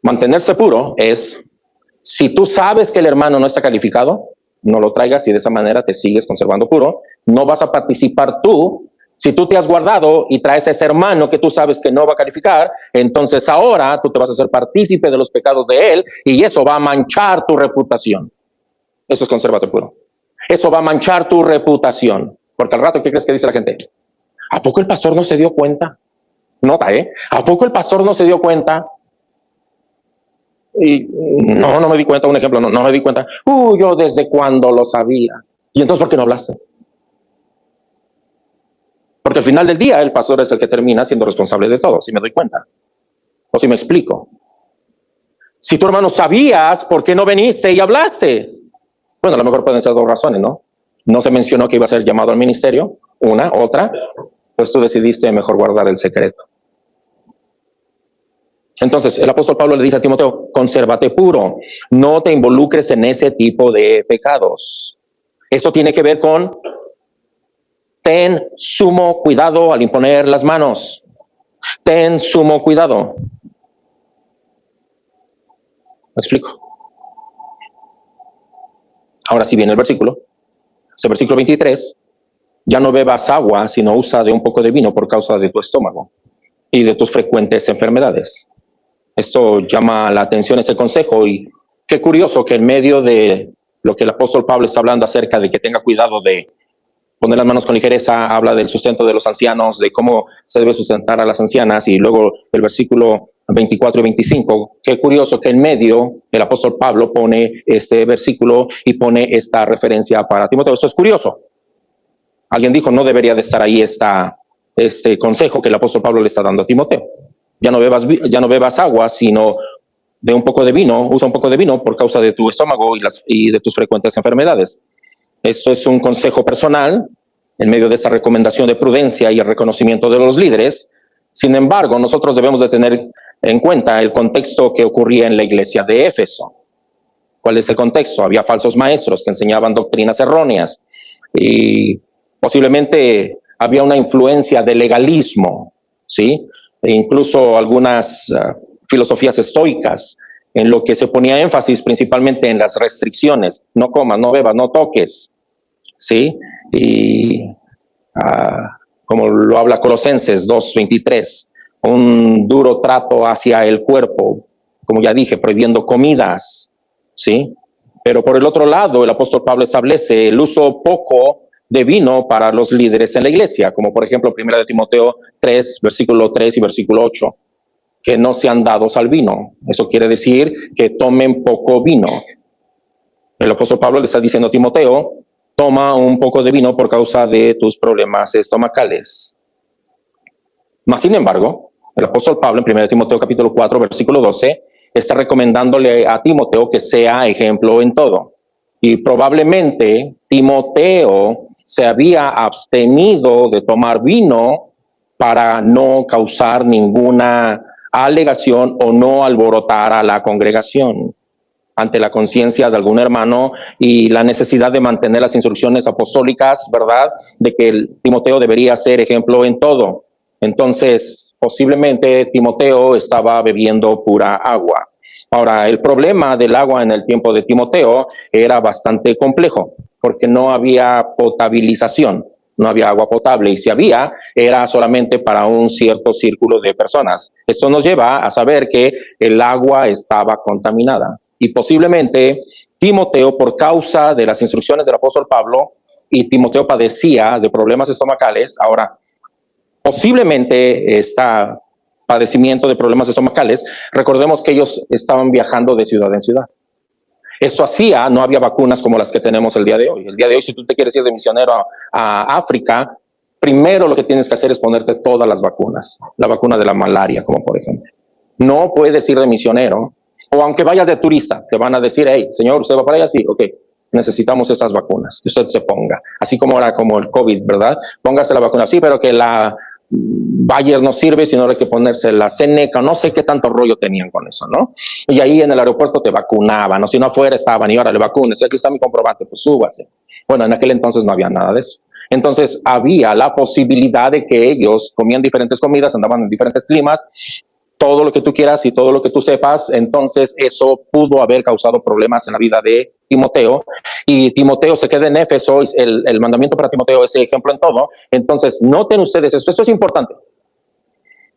mantenerse puro es, si tú sabes que el hermano no está calificado, no lo traigas y de esa manera te sigues conservando puro. No vas a participar tú. Si tú te has guardado y traes a ese hermano que tú sabes que no va a calificar, entonces ahora tú te vas a hacer partícipe de los pecados de él y eso va a manchar tu reputación. Eso es consérvate puro. Eso va a manchar tu reputación. Porque al rato, ¿qué crees que dice la gente? ¿A poco el pastor no se dio cuenta? Nota, ¿a poco el pastor no se dio cuenta? Y no me di cuenta. Un ejemplo, no me di cuenta. Yo desde cuando lo sabía. ¿Y entonces por qué no hablaste? Porque al final del día el pastor es el que termina siendo responsable de todo, si me doy cuenta. O si me explico. Si tu hermano sabías, ¿por qué no viniste y hablaste? Bueno, a lo mejor pueden ser 2 razones, ¿no? No se mencionó que iba a ser llamado al ministerio. Una, otra, pues tú decidiste mejor guardar el secreto. Entonces, el apóstol Pablo le dice a Timoteo: consérvate puro, no te involucres en ese tipo de pecados. Esto tiene que ver con ten sumo cuidado al imponer las manos. Ten sumo cuidado. ¿Me explico? Ahora sí viene el versículo. Ese versículo 23. Ya no bebas agua, sino usa de un poco de vino por causa de tu estómago y de tus frecuentes enfermedades. Esto llama la atención, ese consejo, y qué curioso que en medio de lo que el apóstol Pablo está hablando acerca de que tenga cuidado de poner las manos con ligereza, habla del sustento de los ancianos, de cómo se debe sustentar a las ancianas, y luego el versículo 24 y 25, qué curioso que en medio el apóstol Pablo pone este versículo y pone esta referencia para Timoteo. Eso es curioso. Alguien dijo, no debería de estar ahí este consejo que el apóstol Pablo le está dando a Timoteo. Ya no bebas agua, sino de un poco de vino, usa un poco de vino por causa de tu estómago y de tus frecuentes enfermedades. Esto es un consejo personal en medio de esta recomendación de prudencia y el reconocimiento de los líderes. Sin embargo, nosotros debemos de tener en cuenta el contexto que ocurría en la iglesia de Éfeso. ¿Cuál es el contexto? Había falsos maestros que enseñaban doctrinas erróneas y posiblemente había una influencia de legalismo, ¿sí? E incluso algunas filosofías estoicas en lo que se ponía énfasis principalmente en las restricciones. No comas, no bebas, no toques, ¿sí? Y como lo habla Colosenses 2:23, un duro trato hacia el cuerpo, como ya dije, prohibiendo comidas, ¿sí? Pero por el otro lado, el apóstol Pablo establece el uso poco de vino para los líderes en la iglesia, como por ejemplo 1 Timoteo 3, versículo 3 y versículo 8, que no sean dados al vino. Eso quiere decir que tomen poco vino. El apóstol Pablo le está diciendo a Timoteo toma un poco de vino por causa de tus problemas estomacales. Mas, sin embargo, el apóstol Pablo en 1 Timoteo capítulo 4, versículo 12, está recomendándole a Timoteo que sea ejemplo en todo. Y probablemente Timoteo se había abstenido de tomar vino para no causar ninguna alegación o no alborotar a la congregación ante la conciencia de algún hermano y la necesidad de mantener las instrucciones apostólicas, ¿verdad? De que el Timoteo debería ser ejemplo en todo. Entonces, posiblemente Timoteo estaba bebiendo pura agua. Ahora, el problema del agua en el tiempo de Timoteo era bastante complejo, porque no había potabilización, no había agua potable, y si había, era solamente para un cierto círculo de personas. Esto nos lleva a saber que el agua estaba contaminada, y posiblemente Timoteo, por causa de las instrucciones del apóstol Pablo, y Timoteo padecía de problemas estomacales. Ahora, posiblemente está padecimiento de problemas estomacales, recordemos que ellos estaban viajando de ciudad en ciudad. Esto hacía, no había vacunas como las que tenemos el día de hoy. El día de hoy, si tú te quieres ir de misionero a África, primero lo que tienes que hacer es ponerte todas las vacunas. La vacuna de la malaria, como por ejemplo. No puedes ir de misionero, o aunque vayas de turista, te van a decir, hey, señor, ¿usted va para allá? Sí, ok, necesitamos esas vacunas, que usted se ponga. Así como era como el COVID, ¿verdad? Póngase la vacuna, sí, pero que la Bayer no sirve, sino hay que ponerse la Seneca, no sé qué tanto rollo tenían con eso, ¿no? Y ahí en el aeropuerto te vacunaban, o si no afuera estaban, y ahora le vacunes, aquí está mi comprobante, pues súbase. Bueno, en aquel entonces no había nada de eso. Entonces había la posibilidad de que ellos comían diferentes comidas, andaban en diferentes climas, todo lo que tú quieras y todo lo que tú sepas. Entonces eso pudo haber causado problemas en la vida de Timoteo, y Timoteo se queda en Éfeso. El mandamiento para Timoteo es ejemplo en todo. Entonces noten ustedes esto es importante: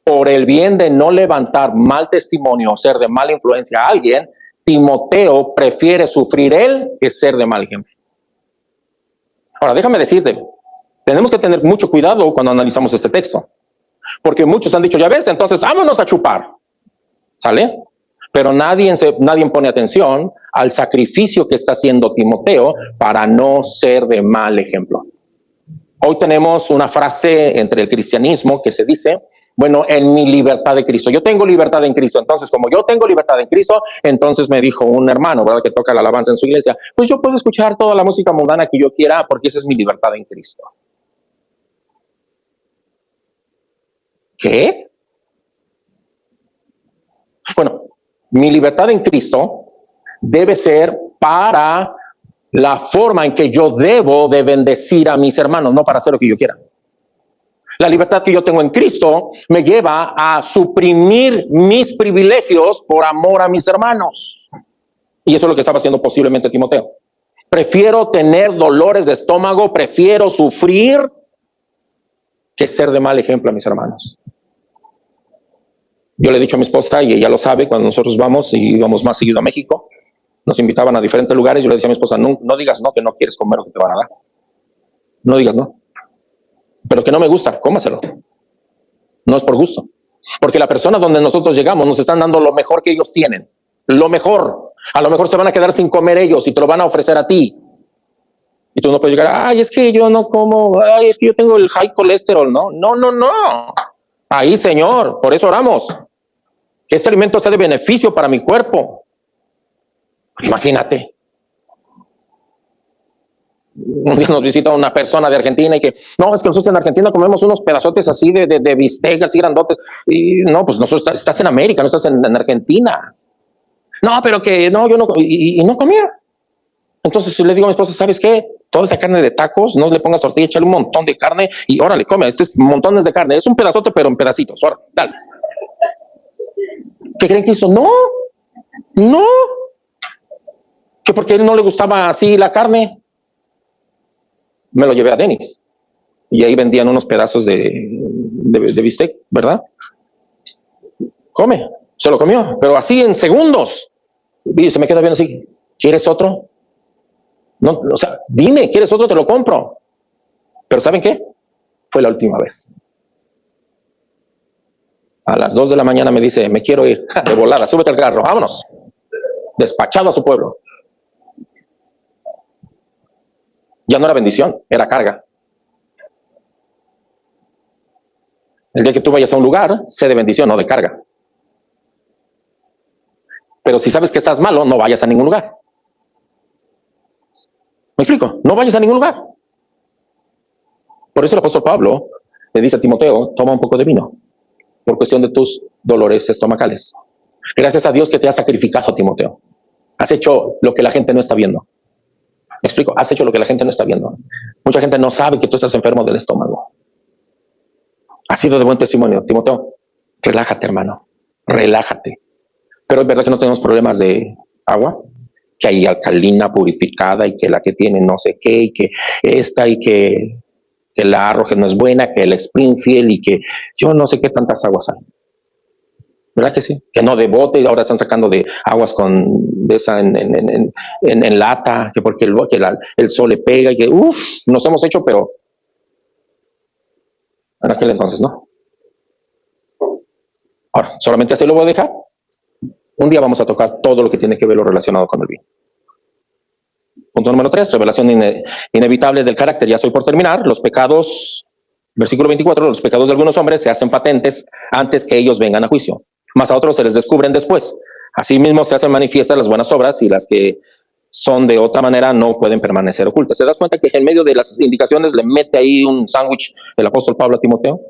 por el bien de no levantar mal testimonio o ser de mala influencia a alguien, Timoteo prefiere sufrir él que ser de mal ejemplo. Ahora, déjame decirte, tenemos que tener mucho cuidado cuando analizamos este texto, porque muchos han dicho, ya ves, entonces vámonos a chupar, ¿sale? Pero nadie pone atención al sacrificio que está haciendo Timoteo para no ser de mal ejemplo. Hoy tenemos una frase entre el cristianismo que se dice, bueno, en mi libertad de Cristo. Yo tengo libertad en Cristo. Entonces, como yo tengo libertad en Cristo, entonces me dijo un hermano, ¿verdad?, que toca la alabanza en su iglesia, pues yo puedo escuchar toda la música mundana que yo quiera porque esa es mi libertad en Cristo. ¿Qué? Bueno, mi libertad en Cristo debe ser para la forma en que yo debo de bendecir a mis hermanos, no para hacer lo que yo quiera. La libertad que yo tengo en Cristo me lleva a suprimir mis privilegios por amor a mis hermanos. Y eso es lo que estaba haciendo posiblemente Timoteo. Prefiero tener dolores de estómago, prefiero sufrir que ser de mal ejemplo a mis hermanos. Yo le he dicho a mi esposa, y ella lo sabe, cuando nosotros vamos y íbamos más seguido a México, nos invitaban a diferentes lugares, yo le decía a mi esposa, no digas no, que no quieres comer lo que te van a dar. No digas no. Pero que no me gusta, cómaselo. No es por gusto. Porque la persona donde nosotros llegamos nos están dando lo mejor que ellos tienen. Lo mejor. A lo mejor se van a quedar sin comer ellos y te lo van a ofrecer a ti. Y tú no puedes llegar, ay, es que yo no como, ay, es que yo tengo el high colesterol. No. Ahí, Señor, por eso oramos. Que este alimento sea de beneficio para mi cuerpo. Imagínate. Un día nos visita una persona de Argentina y que, no, es que nosotros en Argentina comemos unos pedazotes así de bistec, así grandotes. Y no, pues nosotros estás en América, no estás en Argentina. No, pero que no, yo no, y no comía. Entonces le digo a mi esposa, ¿sabes qué? Toda esa carne de tacos, no le pongas tortilla, échale un montón de carne y órale, come, es montones de carne, es un pedazote pero en pedacitos, órale, dale. ¿Qué creen que hizo? No, que porque a él no le gustaba así la carne. Me lo llevé a Dennis y ahí vendían unos pedazos de bistec, ¿verdad? Come, se lo comió, pero así en segundos. Y se me queda bien así, ¿quieres otro? No, o sea, dime, ¿quieres otro? Te lo compro. Pero ¿saben qué? Fue la última vez. A las 2 de la mañana me dice, me quiero ir, de volada, súbete al carro, vámonos. Despachado a su pueblo. Ya no era bendición, era carga. El día que tú vayas a un lugar, sé de bendición, no de carga. Pero si sabes que estás malo, no vayas a ningún lugar. ¿Me explico? No vayas a ningún lugar. Por eso el apóstol Pablo le dice a Timoteo, toma un poco de vino, por cuestión de tus dolores estomacales. Gracias a Dios que te ha sacrificado, Timoteo. Has hecho lo que la gente no está viendo. ¿Me explico? Has hecho lo que la gente no está viendo. Mucha gente no sabe que tú estás enfermo del estómago. Has sido de buen testimonio, Timoteo. Relájate, hermano. Relájate. Pero es verdad que no tenemos problemas de agua, que hay alcalina purificada y que la que tiene no sé qué, y que esta y que la Arroje no es buena, que el Springfield y que yo no sé qué tantas aguas hay. ¿Verdad que sí? Que no de bote, ahora están sacando de aguas de esa en lata, que porque el sol le pega y que nos hemos hecho, pero en aquel entonces no. Ahora, solamente así lo voy a dejar. Un día vamos a tocar todo lo que tiene que ver lo relacionado con el vino. Punto número 3, revelación inevitable del carácter. Ya estoy por terminar. Los pecados, versículo 24, los pecados de algunos hombres se hacen patentes antes que ellos vengan a juicio. Más a otros se les descubren después. Asimismo se hacen manifiestas las buenas obras y las que son de otra manera no pueden permanecer ocultas. ¿Te das cuenta que en medio de las indicaciones le mete ahí un sándwich el apóstol Pablo a Timoteo?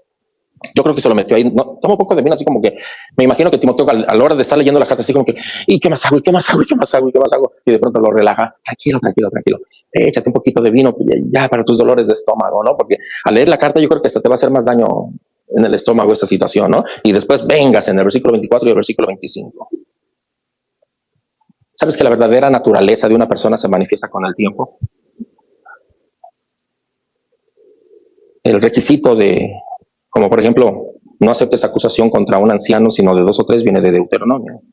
Yo creo que se lo metió ahí. No, toma un poco de vino, así como que me imagino que Timoteo a la hora de estar leyendo la carta, así como que, ¿y qué más hago? ¿Y qué más hago? ¿Y qué más hago? ¿Y qué más hago? Y de pronto lo relaja. Tranquilo, tranquilo, tranquilo. Échate un poquito de vino ya para tus dolores de estómago, ¿no? Porque al leer la carta yo creo que hasta te va a hacer más daño en el estómago esta situación, ¿no? Y después vengas en el versículo 24 y el versículo 25. ¿Sabes que la verdadera naturaleza de una persona se manifiesta con el tiempo? El requisito como por ejemplo, no aceptes acusación contra un anciano, sino de 2 o 3, viene de Deuteronomio.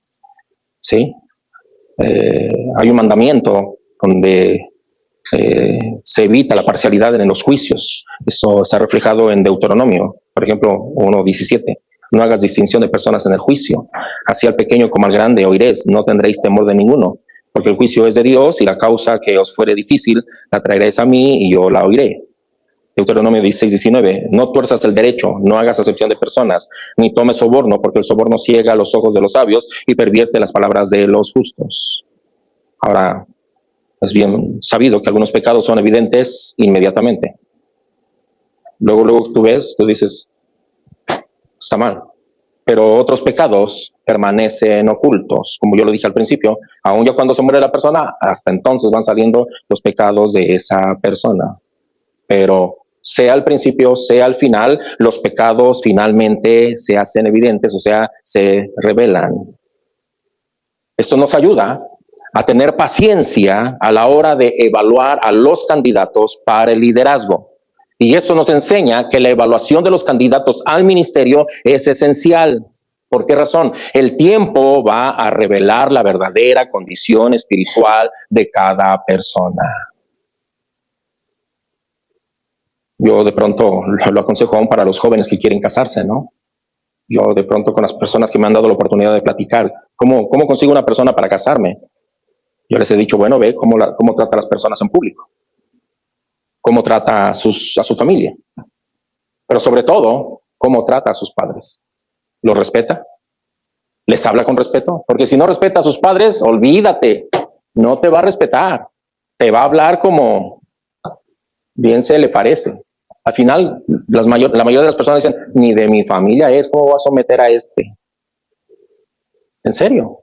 ¿Sí? Hay un mandamiento donde se evita la parcialidad en los juicios. Esto está reflejado en Deuteronomio, por ejemplo, 1:17. No hagas distinción de personas en el juicio. Así al pequeño como al grande oiréis, no tendréis temor de ninguno, porque el juicio es de Dios y la causa que os fuere difícil la traeréis a mí y yo la oiré. Deuteronomio 16:19, no tuerzas el derecho, no hagas acepción de personas, ni tomes soborno, porque el soborno ciega los ojos de los sabios y pervierte las palabras de los justos. Ahora, es bien sabido que algunos pecados son evidentes inmediatamente. Luego tú dices, está mal. Pero otros pecados permanecen ocultos, como yo lo dije al principio, aun ya cuando se muere la persona, hasta entonces van saliendo los pecados de esa persona. Pero sea al principio, sea al final, los pecados finalmente se hacen evidentes, o sea, se revelan. Esto nos ayuda a tener paciencia a la hora de evaluar a los candidatos para el liderazgo. Y esto nos enseña que la evaluación de los candidatos al ministerio es esencial. ¿Por qué razón? El tiempo va a revelar la verdadera condición espiritual de cada persona. Yo de pronto lo aconsejo aún para los jóvenes que quieren casarse, ¿no? Yo de pronto con las personas que me han dado la oportunidad de platicar, ¿cómo consigo una persona para casarme? Yo les he dicho, bueno, ve cómo trata a las personas en público, cómo trata a su familia, pero sobre todo, cómo trata a sus padres. ¿Los respeta? ¿Les habla con respeto? Porque si no respeta a sus padres, olvídate, no te va a respetar, te va a hablar como bien se le parece. Al final, la mayoría de las personas dicen, ni de mi familia es, ¿cómo voy a someter a este? ¿En serio?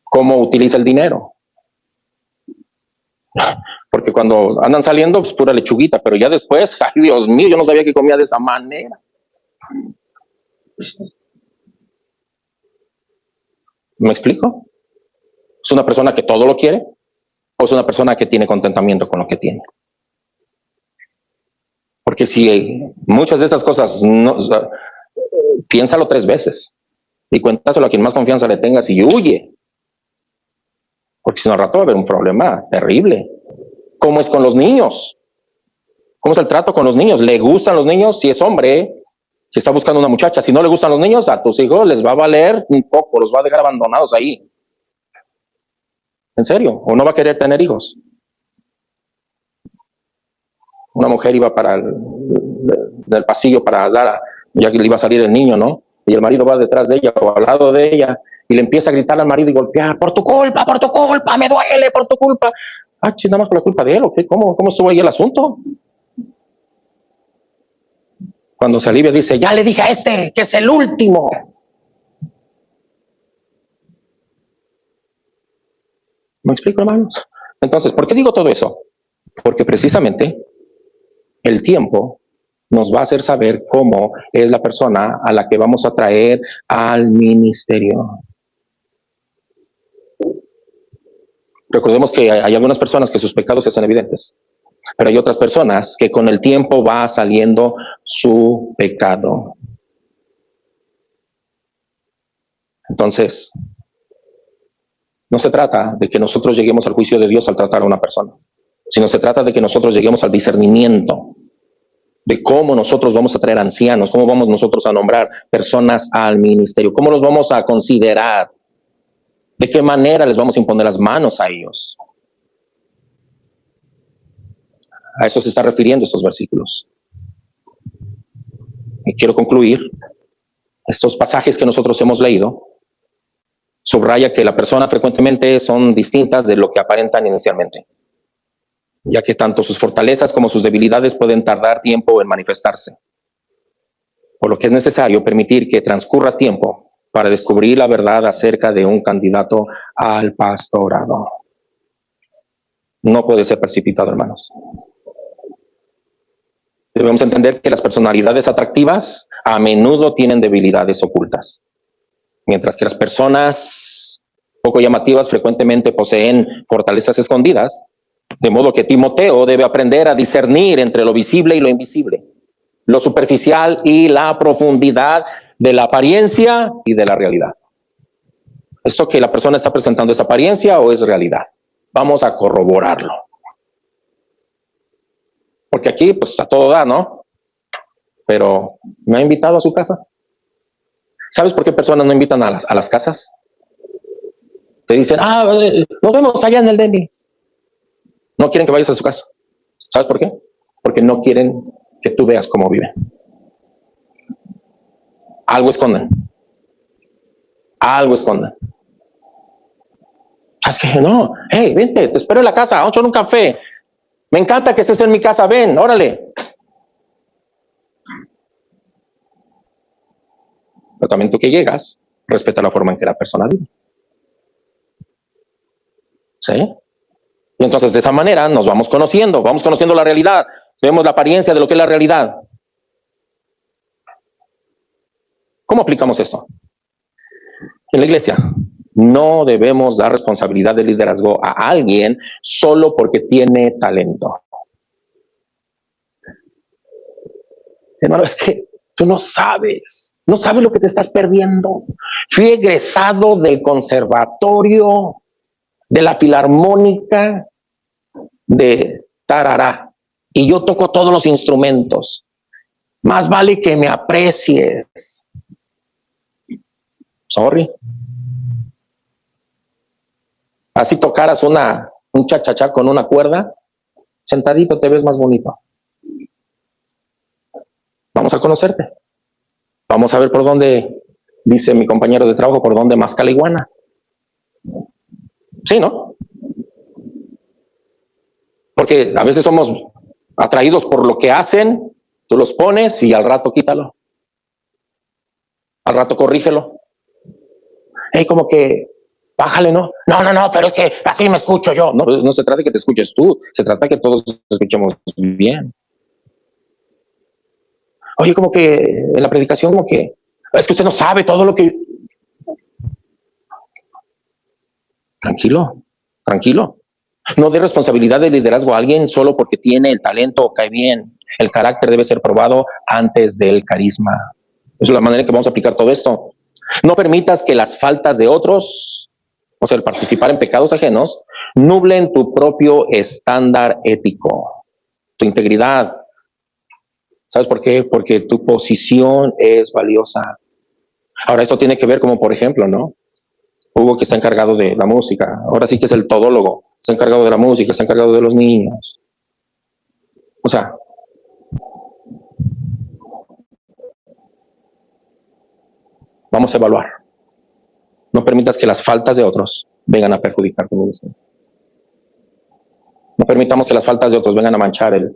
¿Cómo utiliza el dinero? Porque cuando andan saliendo, pues pura lechuguita, pero ya después, ay Dios mío, yo no sabía que comía de esa manera. ¿Me explico? ¿Es una persona que todo lo quiere? ¿O es una persona que tiene contentamiento con lo que tiene? Porque si muchas de esas cosas, piénsalo 3 veces y cuéntaselo a quien más confianza le tengas y huye. Porque si no, al rato va a haber un problema terrible. ¿Cómo es con los niños? ¿Cómo es el trato con los niños? ¿Le gustan los niños? Si es hombre, si está buscando una muchacha, si no le gustan los niños, a tus hijos les va a valer un poco, los va a dejar abandonados ahí. ¿En serio? ¿O no va a querer tener hijos? Una mujer iba para del pasillo para ya que le iba a salir el niño, ¿no? Y el marido va detrás de ella o al lado de ella y le empieza a gritar al marido y golpear, por tu culpa, me duele, por tu culpa. Ah, nada más por la culpa de él, ¿o qué? ¿Cómo estuvo ahí el asunto? Cuando se alivia dice, ya le dije a este que es el último. ¿Me explico, hermanos? Entonces, ¿por qué digo todo eso? Porque precisamente el tiempo nos va a hacer saber cómo es la persona a la que vamos a traer al ministerio. Recordemos que hay algunas personas que sus pecados se hacen evidentes, pero hay otras personas que con el tiempo va saliendo su pecado. Entonces, no se trata de que nosotros lleguemos al juicio de Dios al tratar a una persona, sino se trata de que nosotros lleguemos al discernimiento de cómo nosotros vamos a traer ancianos, cómo vamos nosotros a nombrar personas al ministerio, cómo los vamos a considerar, de qué manera les vamos a imponer las manos a ellos. A eso se está refiriendo estos versículos. Y quiero concluir. Estos pasajes que nosotros hemos leído subraya que la persona frecuentemente son distintas de lo que aparentan inicialmente, ya que tanto sus fortalezas como sus debilidades pueden tardar tiempo en manifestarse, por lo que es necesario permitir que transcurra tiempo para descubrir la verdad acerca de un candidato al pastorado. No puede ser precipitado, hermanos. Debemos entender que las personalidades atractivas a menudo tienen debilidades ocultas, mientras que las personas poco llamativas frecuentemente poseen fortalezas escondidas, de modo que Timoteo debe aprender a discernir entre lo visible y lo invisible, lo superficial y la profundidad de la apariencia y de la realidad. ¿Esto que la persona está presentando es apariencia o es realidad? Vamos a corroborarlo. Porque aquí, pues, a todo da, ¿no? Pero, ¿me ha invitado a su casa? ¿Sabes por qué personas no invitan a las casas? Te dicen, nos vemos allá en el Denis. No quieren que vayas a su casa. ¿Sabes por qué? Porque no quieren que tú veas cómo viven. Algo esconden. Algo esconden. ¿Sabes qué? No, hey, vente, te espero en la casa, vamos a echar un café. Me encanta que estés en mi casa, ven, órale. Pero también tú que llegas, respeta la forma en que la persona vive. ¿Sí? Y entonces de esa manera nos vamos conociendo la realidad, vemos la apariencia de lo que es la realidad. ¿Cómo aplicamos esto? En la iglesia no debemos dar responsabilidad de liderazgo a alguien solo porque tiene talento. Hermano, es que tú no sabes lo que te estás perdiendo. Fui egresado del conservatorio, de la filarmónica, de tarará, y yo toco todos los instrumentos. Más vale que me aprecies. Sorry. Así tocaras un cha-cha-cha con una cuerda, sentadito te ves más bonito. Vamos a conocerte. Vamos a ver por dónde, dice mi compañero de trabajo, por dónde masca la iguana. Sí, ¿no? Porque a veces somos atraídos por lo que hacen, tú los pones y al rato quítalo. Al rato corrígelo. Hey, como que bájale, ¿no? No, pero es que así me escucho yo. No se trata de que te escuches tú, se trata de que todos escuchemos bien. Oye, como que en la predicación, como que es que usted no sabe todo lo que... Tranquilo. No dé responsabilidad de liderazgo a alguien solo porque tiene el talento o cae bien. El carácter debe ser probado antes del carisma. Esa es la manera en que vamos a aplicar todo esto. No permitas que las faltas de otros, o sea, el participar en pecados ajenos, nublen tu propio estándar ético, tu integridad. ¿Sabes por qué? Porque tu posición es valiosa. Ahora, esto tiene que ver como, por ejemplo, ¿no? Hugo, que está encargado de la música. Ahora sí que es el todólogo. Está encargado de la música, está encargado de los niños. O sea, Vamos a evaluar. No permitas que las faltas de otros vengan a perjudicar tu ministerio. No permitamos que las faltas de otros vengan a manchar el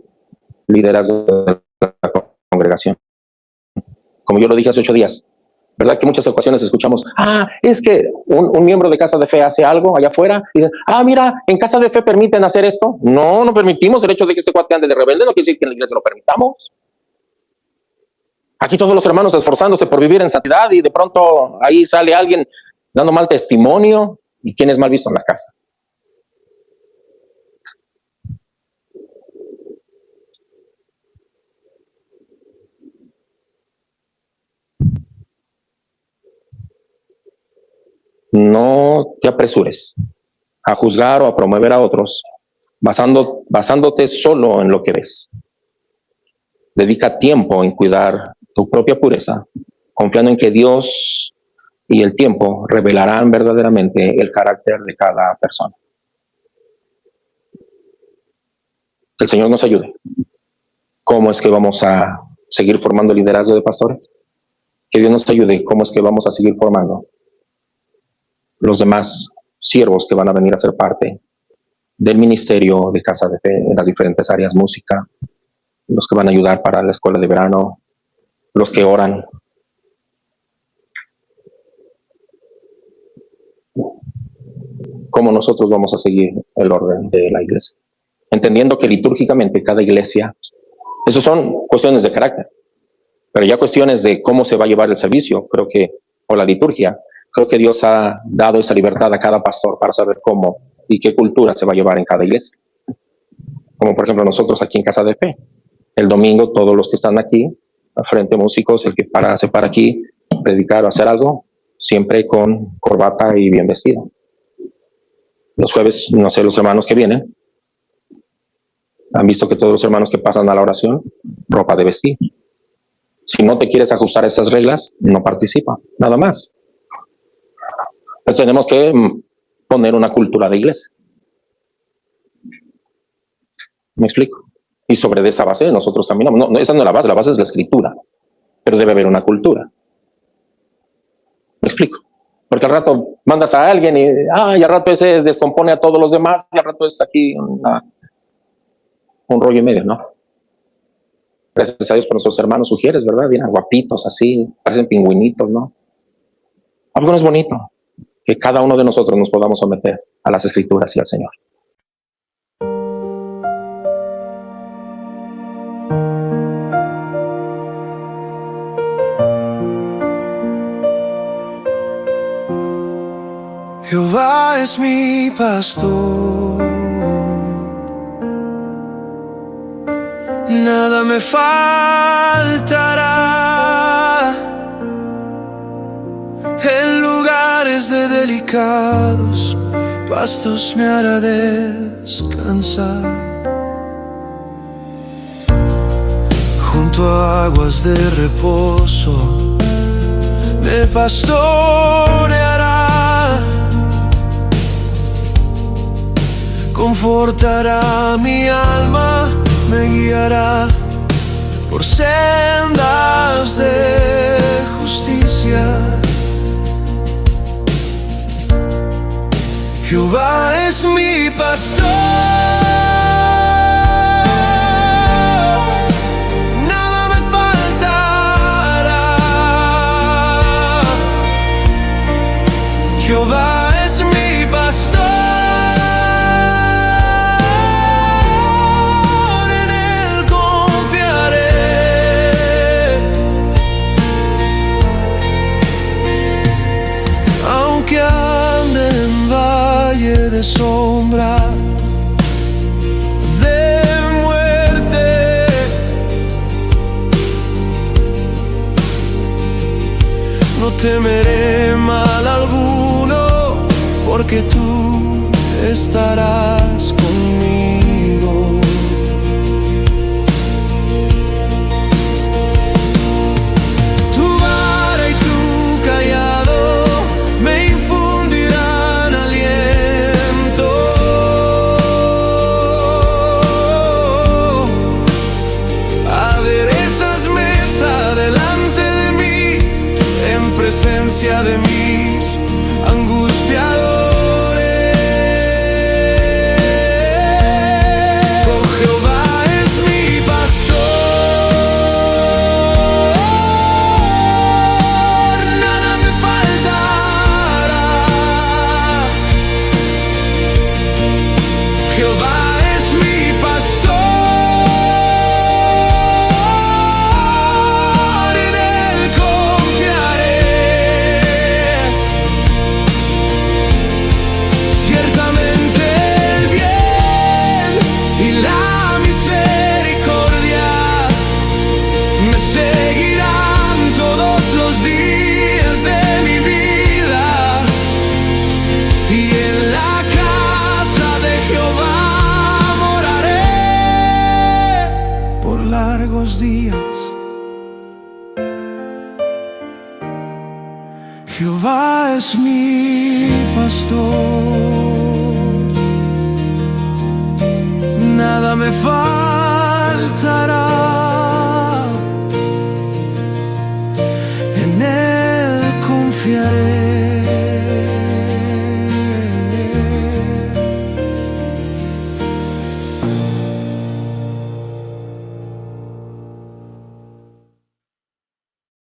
liderazgo de la congregación. Como yo lo dije hace 8 días, ¿verdad que muchas ocasiones escuchamos, es que un miembro de Casa de Fe hace algo allá afuera, y dicen, mira, en Casa de Fe permiten hacer esto? No permitimos. El hecho de que este cuate ande de rebelde no quiere decir que en la iglesia lo permitamos. Aquí todos los hermanos esforzándose por vivir en santidad y de pronto ahí sale alguien dando mal testimonio. ¿Y quién es mal visto en la casa? No te apresures a juzgar o a promover a otros basándote solo en lo que ves. Dedica tiempo en cuidar tu propia pureza, confiando en que Dios y el tiempo revelarán verdaderamente el carácter de cada persona. Que el Señor nos ayude. ¿Cómo es que vamos a seguir formando liderazgo de pastores? Que Dios nos ayude. ¿Cómo es que vamos a seguir formando los demás siervos que van a venir a ser parte del ministerio de Casa de Fe en las diferentes áreas? Música, los que van a ayudar para la escuela de verano, los que oran. ¿Cómo nosotros vamos a seguir el orden de la iglesia? Entendiendo que litúrgicamente cada iglesia, eso son cuestiones de carácter, pero ya cuestiones de cómo se va a llevar el servicio, creo que, o la liturgia, creo que Dios ha dado esa libertad a cada pastor para saber cómo y qué cultura se va a llevar en cada iglesia. Como por ejemplo nosotros aquí en Casa de Fe. El domingo todos los que están aquí, al frente músicos, el que se para aquí, predicar o hacer algo, siempre con corbata y bien vestido. Los jueves, no sé, los hermanos que vienen, han visto que todos los hermanos que pasan a la oración, ropa de vestir. Si no te quieres ajustar a esas reglas, no participa, nada más. Pero tenemos que poner una cultura de iglesia. ¿Me explico? Y sobre esa base nosotros caminamos. No, esa no es la base es la escritura. Pero debe haber una cultura. ¿Me explico? Porque al rato mandas a alguien y al rato ese descompone a todos los demás y al rato es aquí un rollo y medio, ¿no? Gracias a Dios por nuestros hermanos sugieres, ¿verdad? Vienen guapitos así, parecen pingüinitos, ¿no? Algo no es bonito. Que cada uno de nosotros nos podamos someter a las Escrituras y al Señor. Jehová es mi pastor, nada me faltará. En lugares de delicados pastos me hará descansar. Junto a aguas de reposo me pastoreará. Confortará mi alma, me guiará por sendas de justicia. Jehová es mi pastor, nada me faltará. Jehová es mi pastor, en él confiaré. Aunque ande en valle de sombra de muerte, no temeré mal alguno, porque tú estarás conmigo. Tu vara y tu cayado me infundirán aliento. Aderezas mesa delante de mí en presencia desgracia de mis angustiadores. Oh, Jehová es mi pastor, nada me faltará. Jehová es mi pastor, en él confiaré. Ciertamente el bien y la misericordia me seguirán todos los días de mi vida, y en la casa de Jehová moraré por largos días. Jehová es mi pastor, nada me falta.